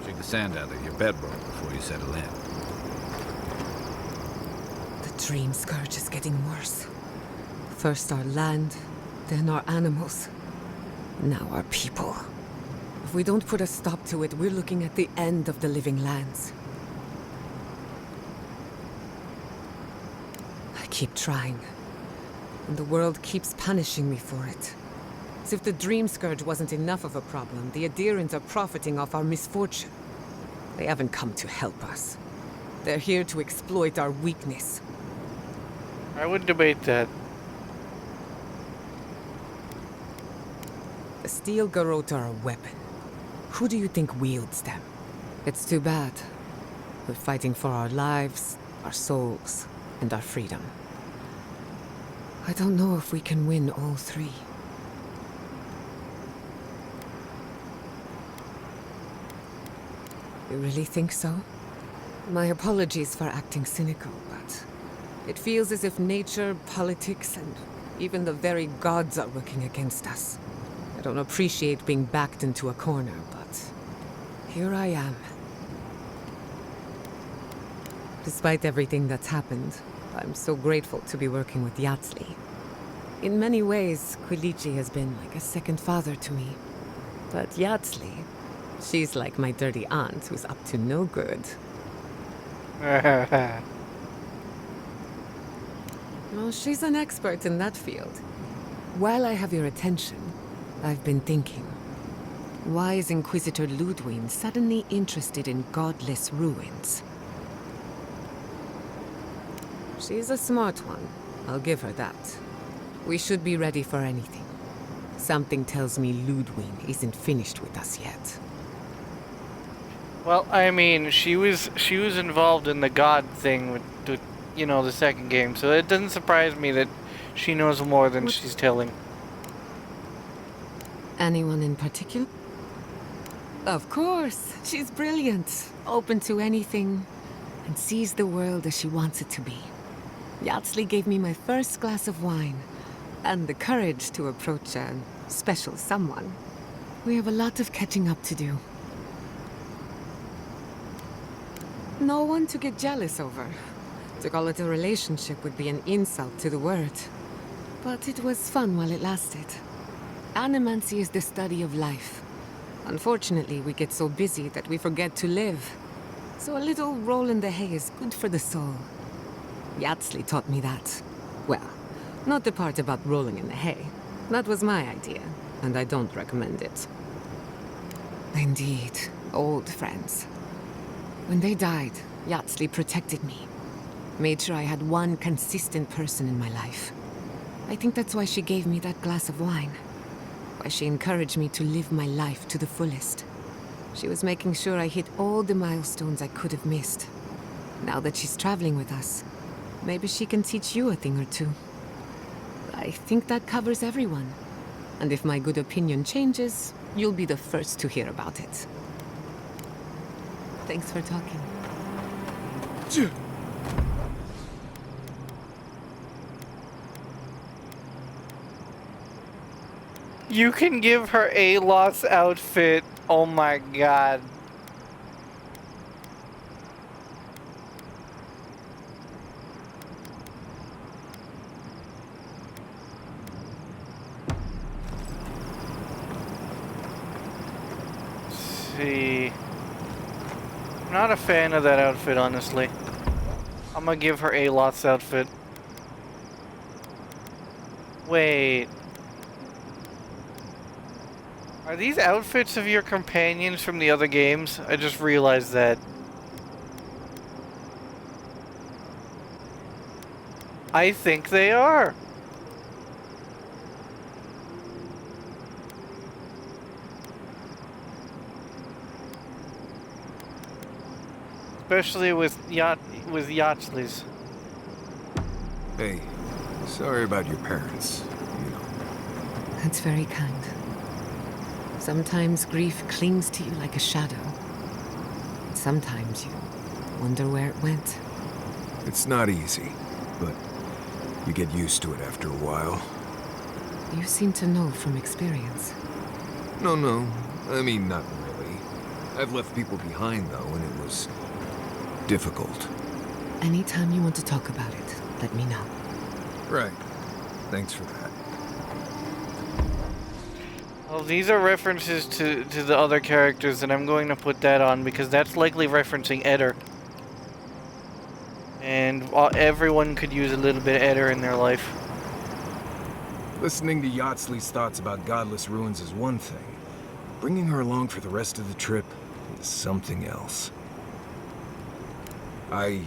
Shake the sand out of your bedroll before you settle in. The dream scourge is getting worse. First our land, then our animals. Now our people. If we don't put a stop to it, we're looking at the end of the living lands. I keep trying, and the world keeps punishing me for it. As if the dream scourge wasn't enough of a problem, the Adherents are profiting off our misfortune. They haven't come to help us. They're here to exploit our weakness. I would debate that. The steel garrote are a weapon. Who do you think wields them? It's too bad. We're fighting for our lives, our souls, and our freedom. I don't know if we can win all three. You really think so? My apologies for acting cynical, but it feels as if nature, politics, and even the very gods are working against us. I don't appreciate being backed into a corner, but here I am. Despite everything that's happened, I'm so grateful to be working with Yatsley. In many ways, Quilichi has been like a second father to me. But Yatsley, she's like my dirty aunt who's up to no good. Well, she's an expert in that field. While I have your attention, I've been thinking. Why is Inquisitor Ludwig suddenly interested in godless ruins? She's a smart one. I'll give her that. We should be ready for anything. Something tells me Ludwig isn't finished with us yet. Well, I mean, she was involved in the god thing with you know, the second game, so it doesn't surprise me that she knows more than she's telling. Anyone in particular? Of course. She's brilliant, open to anything, and sees the world as she wants it to be. Yatsley gave me my first glass of wine, and the courage to approach a special someone. We have a lot of catching up to do. No one to get jealous over. To call it a relationship would be an insult to the word. But it was fun while it lasted. Animancy is the study of life. Unfortunately, we get so busy that we forget to live. So a little roll in the hay is good for the soul. Yatsley taught me that. Well, not the part about rolling in the hay. That was my idea, and I don't recommend it. Indeed, old friends. When they died, Yatsley protected me. Made sure I had one consistent person in my life. I think that's why she gave me that glass of wine. Why she encouraged me to live my life to the fullest. She was making sure I hit all the milestones I could have missed. Now that she's traveling with us, maybe she can teach you a thing or two. I think that covers everyone. And if my good opinion changes, you'll be the first to hear about it. Thanks for talking. You can give her a lost outfit. Oh my god. See. I'm not a fan of that outfit, honestly. I'm gonna give her a lost outfit. Wait. Are these outfits of your companions from the other games? I just realized that. I think they are. Especially with Yatsley's. Hey, sorry about your parents. You know. That's very kind. Sometimes grief clings to you like a shadow. Sometimes you wonder where it went. It's not easy, but you get used to it after a while. You seem to know from experience. No. I mean, not really. I've left people behind, though, and it was difficult. Anytime you want to talk about it, let me know. Right. Thanks for that. Well, these are references to the other characters, and I'm going to put that on because that's likely referencing Eder. And everyone could use a little bit of Eder in their life. Listening to Yatsley's thoughts about godless ruins is one thing. Bringing her along for the rest of the trip is something else. Well,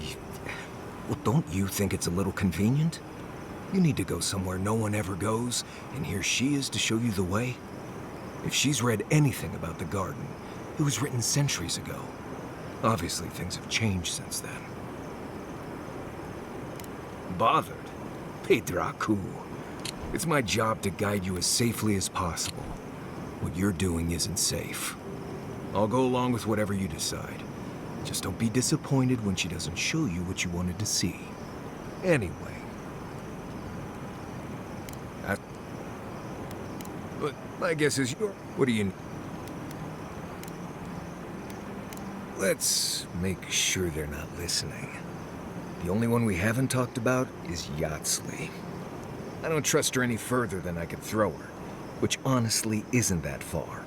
don't you think it's a little convenient? You need to go somewhere no one ever goes, and here she is to show you the way? If she's read anything about the garden, it was written centuries ago. Obviously, things have changed since then. Bothered? Pedraku. It's my job to guide you as safely as possible. What you're doing isn't safe. I'll go along with whatever you decide. Just don't be disappointed when she doesn't show you what you wanted to see. Anyway. But my guess is what do you... Let's make sure they're not listening. The only one we haven't talked about is Yatsley. I don't trust her any further than I could throw her, which honestly isn't that far.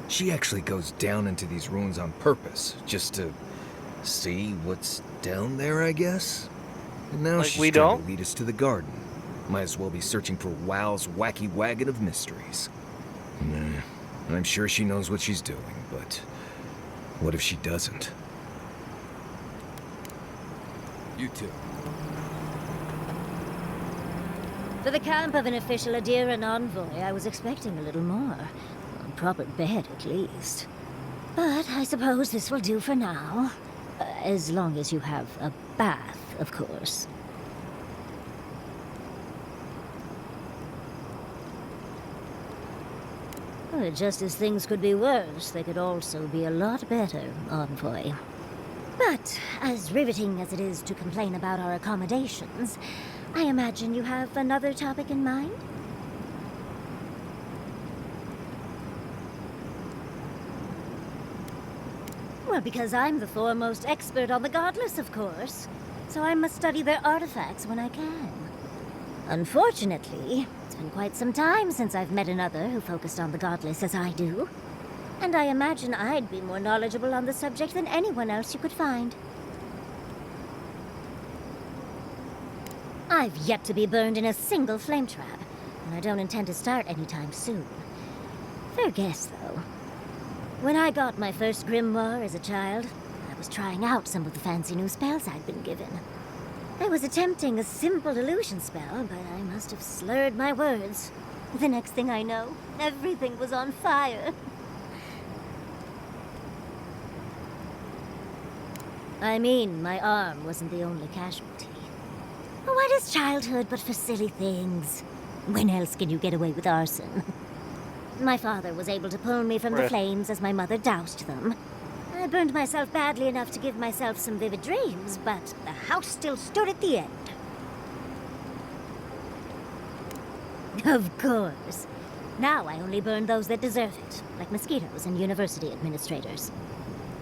She actually goes down into these ruins on purpose, just to see what's down there, I guess? And now she's trying to lead us to the garden. Might as well be searching for WoW's wacky wagon of mysteries. Nah, I'm sure she knows what she's doing, but what if she doesn't? You too. For the camp of an official Adiran envoy, I was expecting a little more. A proper bed, at least. But I suppose this will do for now. As long as you have a bath, of course. Well, just as things could be worse, they could also be a lot better, envoy. But, as riveting as it is to complain about our accommodations, I imagine you have another topic in mind? Well, because I'm the foremost expert on the Godless, of course. So I must study their artifacts when I can. Unfortunately, it's been quite some time since I've met another who focused on the Godless as I do. And I imagine I'd be more knowledgeable on the subject than anyone else you could find. I've yet to be burned in a single flame trap, and I don't intend to start anytime soon. Fair guess, though. When I got my first grimoire as a child, I was trying out some of the fancy new spells I'd been given. I was attempting a simple illusion spell, but I must have slurred my words. The next thing I know, everything was on fire. I mean, my arm wasn't the only casualty. What is childhood but for silly things? When else can you get away with arson? My father was able to pull me from the flames as my mother doused them. I burned myself badly enough to give myself some vivid dreams, but the house still stood at the end. Of course. Now I only burn those that deserve it, like mosquitoes and university administrators.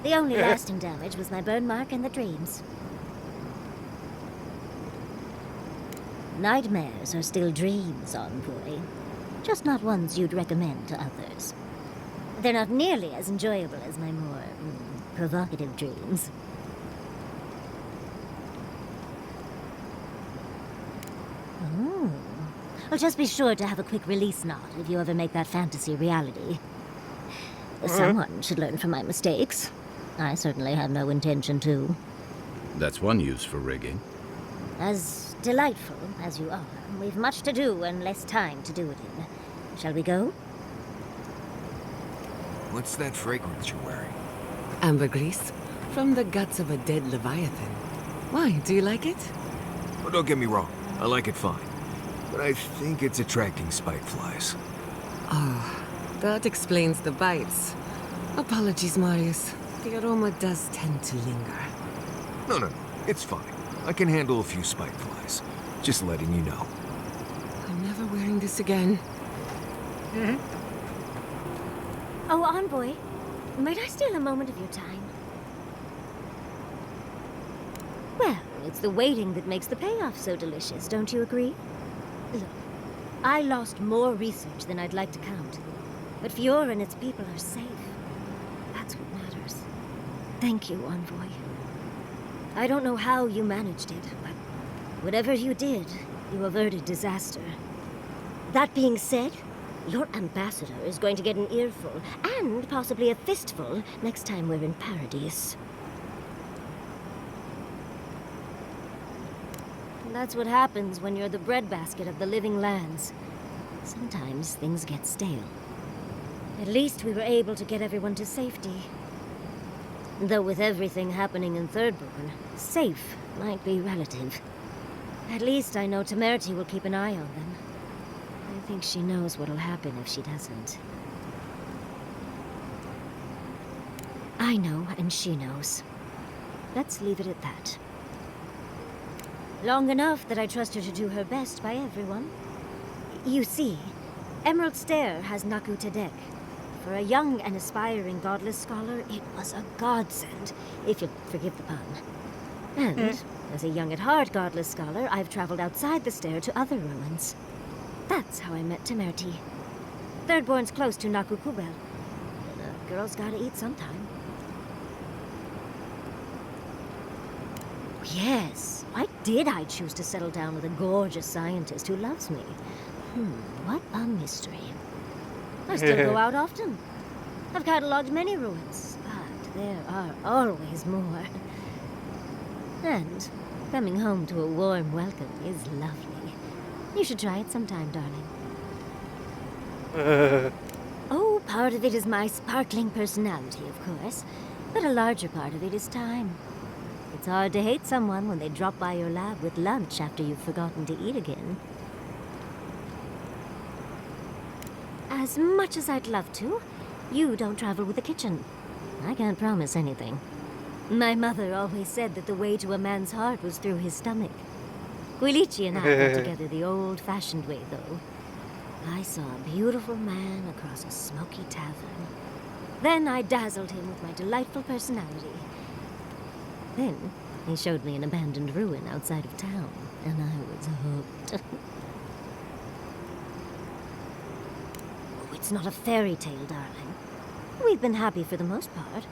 The only lasting damage was my burn mark and the dreams. Nightmares are still dreams, envoy. Just not ones you'd recommend to others. They're not nearly as enjoyable as my more provocative dreams. Oh. Well, just be sure to have a quick release knot if you ever make that fantasy reality. Someone should learn from my mistakes. I certainly have no intention to. That's one use for rigging. As delightful as you are, we've much to do and less time to do it in. Shall we go? What's that fragrance you're wearing? Ambergris, from the guts of a dead leviathan. Why, do you like it? Oh, don't get me wrong, I like it fine. But I think it's attracting spiteflies. Oh, that explains the bites. Apologies, Marius. The aroma does tend to linger. No, it's fine. I can handle a few spiteflies. Just letting you know. I'm never wearing this again. Oh, Envoy, might I steal a moment of your time? Well, it's the waiting that makes the payoff so delicious, don't you agree? Look, I lost more research than I'd like to count. But Fiora and its people are safe. That's what matters. Thank you, Envoy. I don't know how you managed it, but whatever you did, you averted disaster. That being said, your ambassador is going to get an earful, and possibly a fistful, next time we're in Paradise. That's what happens when you're the breadbasket of the living lands. Sometimes things get stale. At least we were able to get everyone to safety. Though with everything happening in Thirdborn, safe might be relative. At least I know Temerity will keep an eye on them. I think she knows what'll happen if she doesn't. I know, and she knows. Let's leave it at that. Long enough that I trust her to do her best by everyone. You see, Emerald Stair has Naku Tedek. For a young and aspiring godless scholar, it was a godsend, if you'll forgive the pun. And, as a young at heart godless scholar, I've traveled outside the stair to other ruins. That's how I met Temerity. Thirdborn's close to Naku Kubel. A girl's gotta eat sometime. Yes, why did I choose to settle down with a gorgeous scientist who loves me? What a mystery. I still go out often. I've catalogued many ruins, but there are always more. And coming home to a warm welcome is lovely. You should try it sometime, darling. Oh, part of it is my sparkling personality, of course, but a larger part of it is time. It's hard to hate someone when they drop by your lab with lunch after you've forgotten to eat again. As much as I'd love to, you don't travel with the kitchen. I can't promise anything. My mother always said that the way to a man's heart was through his stomach. Quilici and I got together the old-fashioned way, though. I saw a beautiful man across a smoky tavern. Then I dazzled him with my delightful personality. Then he showed me an abandoned ruin outside of town, and I was hooked. It's not a fairy tale, darling. We've been happy for the most part.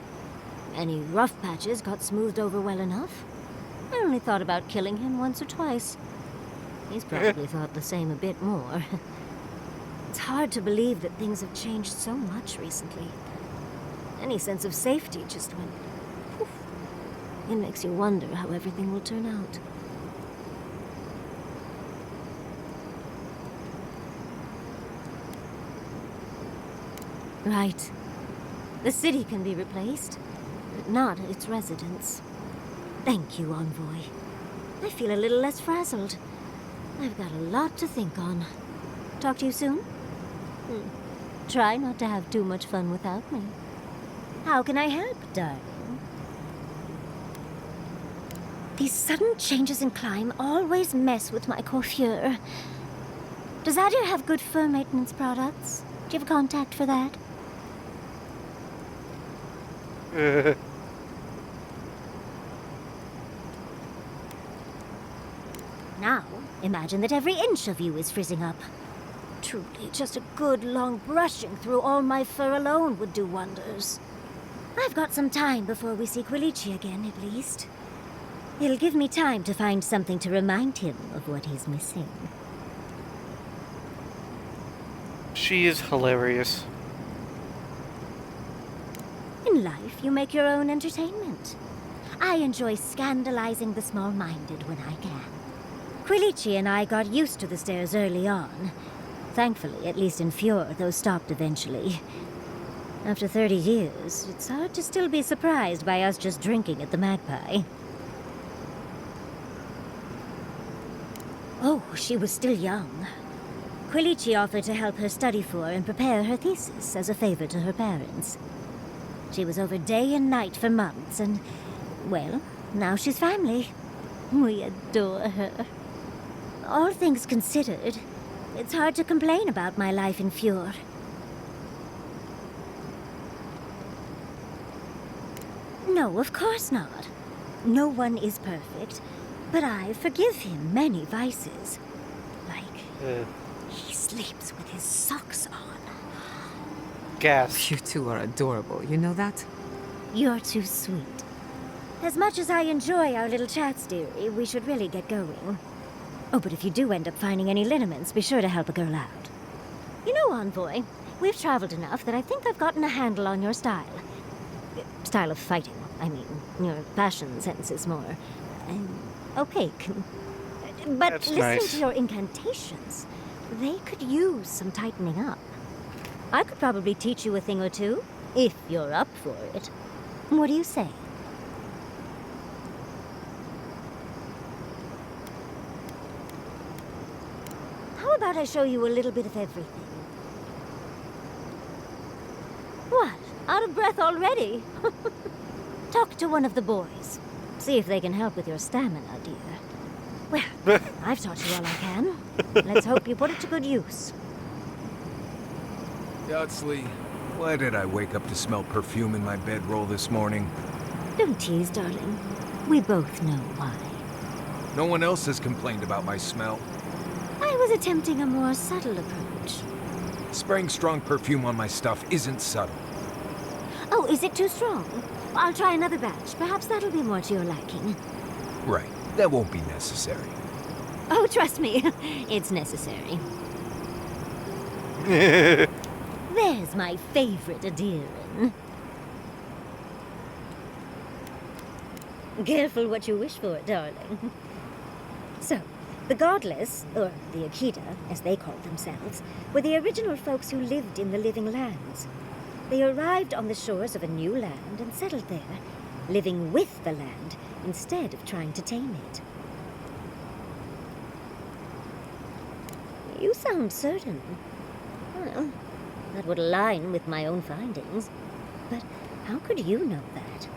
Any rough patches got smoothed over well enough. I only thought about killing him once or twice. He's probably thought the same a bit more. It's hard to believe that things have changed so much recently. Any sense of safety just went poof. It makes you wonder how everything will turn out. Right. The city can be replaced, but not its residents. Thank you, Envoy. I feel a little less frazzled. I've got a lot to think on. Talk to you soon? Try not to have too much fun without me. How can I help, darling? These sudden changes in climate always mess with my coiffure. Does Adir have good fur maintenance products? Do you have a contact for that? Now, imagine that every inch of you is frizzing up. Truly, just a good long brushing through all my fur alone would do wonders. I've got some time before we see Quilici again, at least. It'll give me time to find something to remind him of what he's missing. She is hilarious. In life, you make your own entertainment. I enjoy scandalizing the small-minded when I can. Quilici and I got used to the stairs early on. Thankfully, at least in Fjord, those stopped eventually. After 30 years, it's hard to still be surprised by us just drinking at the Magpie. Oh, she was still young. Quilici offered to help her study for and prepare her thesis as a favor to her parents. She was over day and night for months, and, well, now she's family. We adore her. All things considered, it's hard to complain about my life in Fjord. No, of course not. No one is perfect, but I forgive him many vices. Like, he sleeps with his socks on. Gas. You two are adorable, you know that? You're too sweet. As much as I enjoy our little chats, dearie, we should really get going. Oh, but if you do end up finding any liniments, be sure to help a girl out. You know, Envoy, we've traveled enough that I think I've gotten a handle on your style. Style of fighting, I mean. Your fashion sense is more opaque. But That's listening nice. to your incantations, they could use some tightening up. I could probably teach you a thing or two, if you're up for it. What do you say? How about I show you a little bit of everything? What? Out of breath already? Talk to one of the boys. See if they can help with your stamina, dear. Well, I've taught you all I can. Let's hope you put it to good use. Yardsley, why did I wake up to smell perfume in my bedroll this morning? Don't tease, darling. We both know why. No one else has complained about my smell. I was attempting a more subtle approach. Spraying strong perfume on my stuff isn't subtle. Oh, is it too strong? I'll try another batch. Perhaps that'll be more to your liking. Right. That won't be necessary. Oh, trust me. It's necessary. There's my favorite adherent. Careful what you wish for, darling. So, the Godless, or the Akita, as they called themselves, were the original folks who lived in the living lands. They arrived on the shores of a new land and settled there, living with the land instead of trying to tame it. You sound certain. Well, that would align with my own findings. But how could you know that?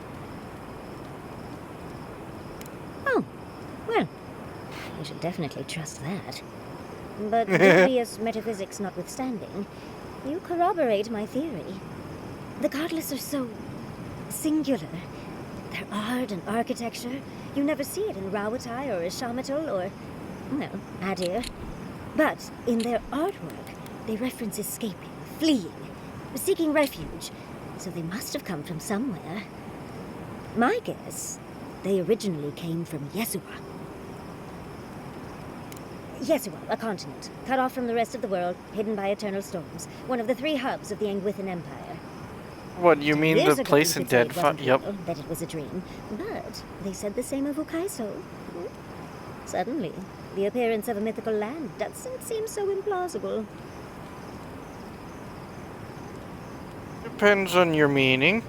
Oh, well, you should definitely trust that. But dubious metaphysics notwithstanding, you corroborate my theory. The Godless are so singular. Their art and architecture, you never see it in Rawatai or Ishamatal or, well, Adir. But in their artwork, they reference escaping, fleeing, seeking refuge, so they must have come from somewhere. My guess, they originally came from Yesua. Yesua, a continent, cut off from the rest of the world, hidden by eternal storms, one of the 3 hubs of the Angwithan Empire. What, you mean Years the ago, place you in could say it Dead wasn't Yep. real, that it was a dream, but they said the same of Ukaiso. Suddenly, the appearance of a mythical land doesn't seem so implausible. Depends on your meaning.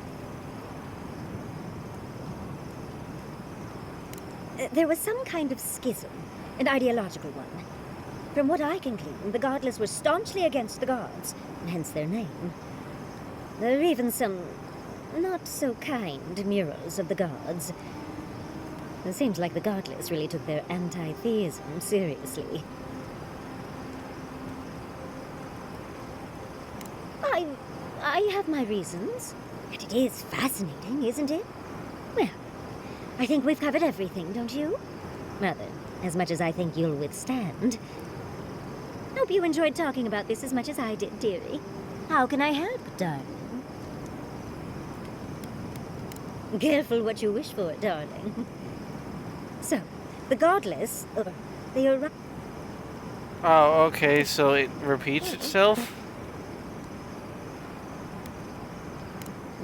There was some kind of schism, an ideological one. From what I can glean, the Godless were staunchly against the gods, and hence their name. There are even some not-so-kind murals of the gods. It seems like the Godless really took their anti-theism seriously. I have my reasons. And it is fascinating, isn't it? Well, I think we've covered everything, don't you? Rather, as much as I think you'll withstand. Hope you enjoyed talking about this as much as I did, dearie. How can I help, darling? Careful what you wish for, darling. So, the Godless, they are... Oh, okay, so it repeats itself?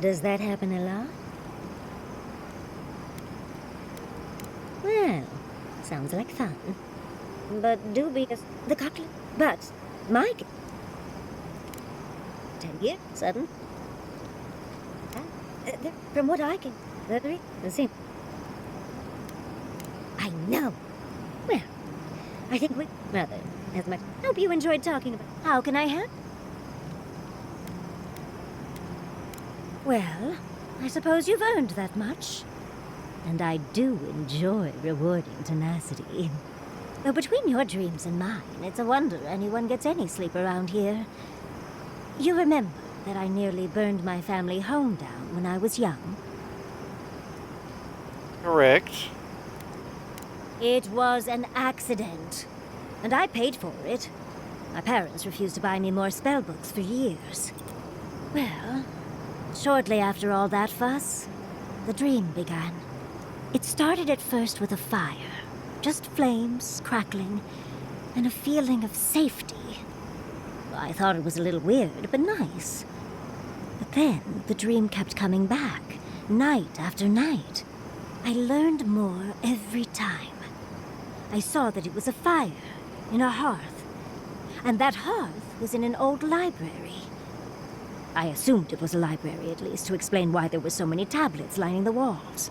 Does that happen a lot? Well, sounds like fun. But dubious... The Godless... But, Mike... 10 years, sudden... From what I can... The same... I know. Well, I think we... Rather, as much... Hope you enjoyed talking about... How can I help? Well, I suppose you've earned that much. And I do enjoy rewarding tenacity. Though between your dreams and mine, it's a wonder anyone gets any sleep around here. You remember that I nearly burned my family home down when I was young? Correct. It was an accident, and I paid for it. My parents refused to buy me more spell books for years. Well, shortly after all that fuss, the dream began. It started at first with a fire, just flames crackling, and a feeling of safety. I thought it was a little weird, but nice. But then the dream kept coming back, night after night. I learned more every time. I saw that it was a fire in a hearth, and that hearth was in an old library. I assumed it was a library, at least, to explain why there were so many tablets lining the walls.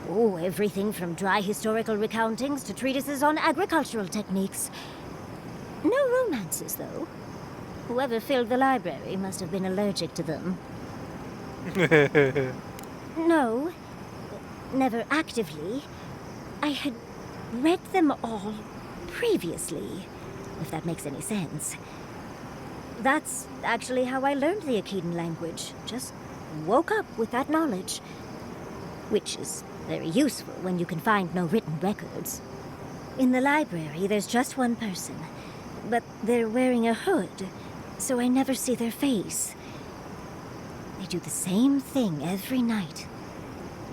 Oh, everything from dry historical recountings to treatises on agricultural techniques. No romances, though. Whoever filled the library must have been allergic to them. No, never actively. I had read them all previously, if that makes any sense. That's actually how I learned the Akedan language. Just woke up with that knowledge. Which is very useful when you can find no written records. In the library, there's just one person, but they're wearing a hood, so I never see their face. They do the same thing every night.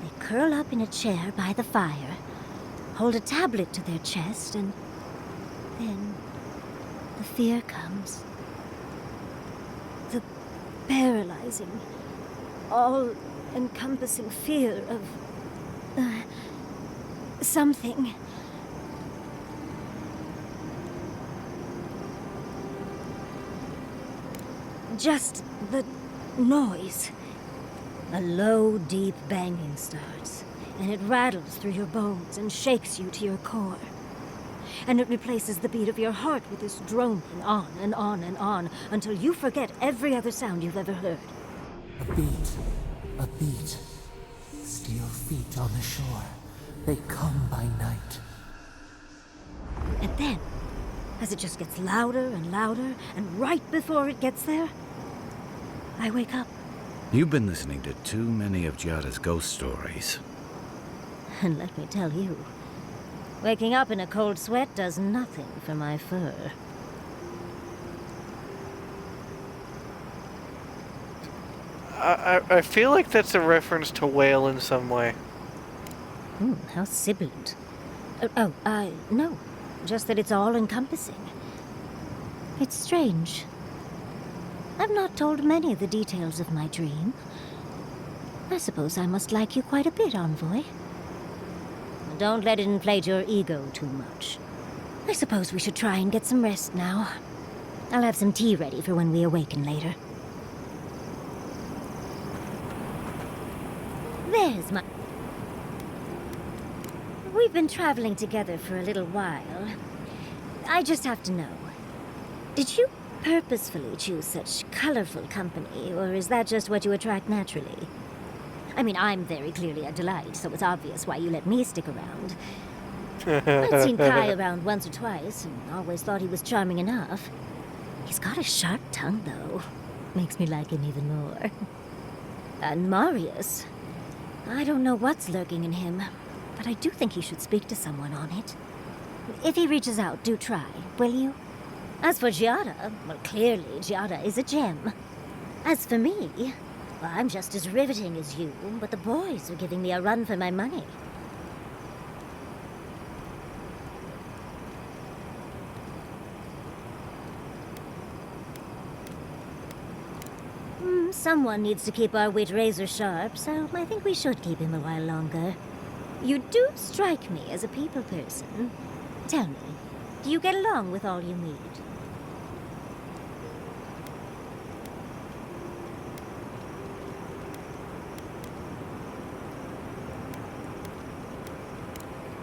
They curl up in a chair by the fire, hold a tablet to their chest, and then the fear comes. The paralyzing, all-encompassing fear of something. Just the noise. A low, deep banging starts, and it rattles through your bones and shakes you to your core. And it replaces the beat of your heart with this droning on and on and on until you forget every other sound you've ever heard. A beat. Steel feet on the shore. They come by night. And then, as it just gets louder and louder, and right before it gets there, I wake up. You've been listening to too many of Giada's ghost stories. And let me tell you, waking up in a cold sweat does nothing for my fur. I feel like that's a reference to whale in some way. How sibilant. No. Just that it's all-encompassing. It's strange. I've not told many of the details of my dream. I suppose I must like you quite a bit, Envoy. Don't let it inflate your ego too much. I suppose we should try and get some rest now. I'll have some tea ready for when we awaken later. There's my... We've been traveling together for a little while. I just have to know. Did you purposefully choose such colorful company, or is that just what you attract naturally? I mean, I'm very clearly a delight, so it's obvious why you let me stick around. I'd seen Kai around once or twice, and always thought he was charming enough. He's got a sharp tongue, though. Makes me like him even more. And Marius. I don't know what's lurking in him, but I do think he should speak to someone on it. If he reaches out, do try, will you? As for Giada, well, clearly Giada is a gem. As for me, well, I'm just as riveting as you, but the boys are giving me a run for my money. Someone needs to keep our wit razor sharp, so I think we should keep him a while longer. You do strike me as a people person. Tell me, do you get along with all you meet?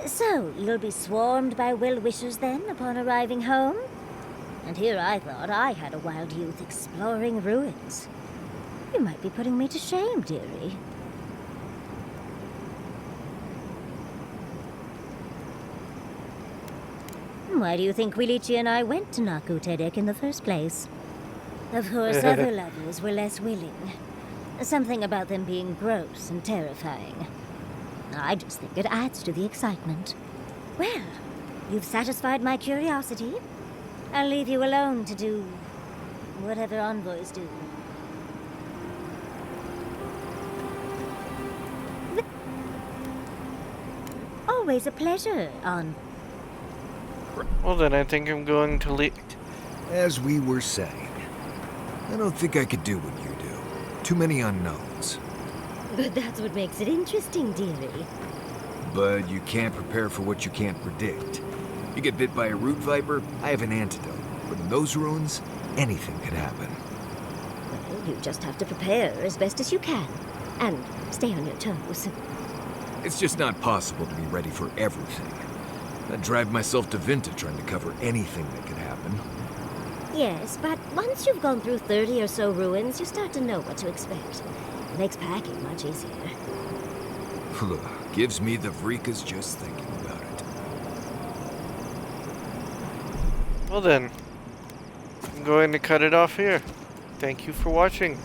So, you'll be swarmed by well-wishers then, upon arriving home? And here I thought I had a wild youth exploring ruins. You might be putting me to shame, dearie. Why do you think Quilici and I went to Naku Tedek in the first place? Of course, other lovers were less willing. Something about them being gross and terrifying. I just think it adds to the excitement. Well, you've satisfied my curiosity. I'll leave you alone to do whatever envoys do. Always a pleasure, Well then, I think I'm going to leave. As we were saying, I don't think I could do what you do. Too many unknowns. But that's what makes it interesting, dearie. But you can't prepare for what you can't predict. You get bit by a root viper, I have an antidote. But in those ruins, anything could happen. Well, you just have to prepare as best as you can. And stay on your toes. It's just not possible to be ready for everything. I'd drive myself to Vinta trying to cover anything that could happen. Yes, but once you've gone through 30 or so ruins, you start to know what to expect. It makes packing much easier. Gives me the vreekas just thinking about it. Well then, I'm going to cut it off here. Thank you for watching.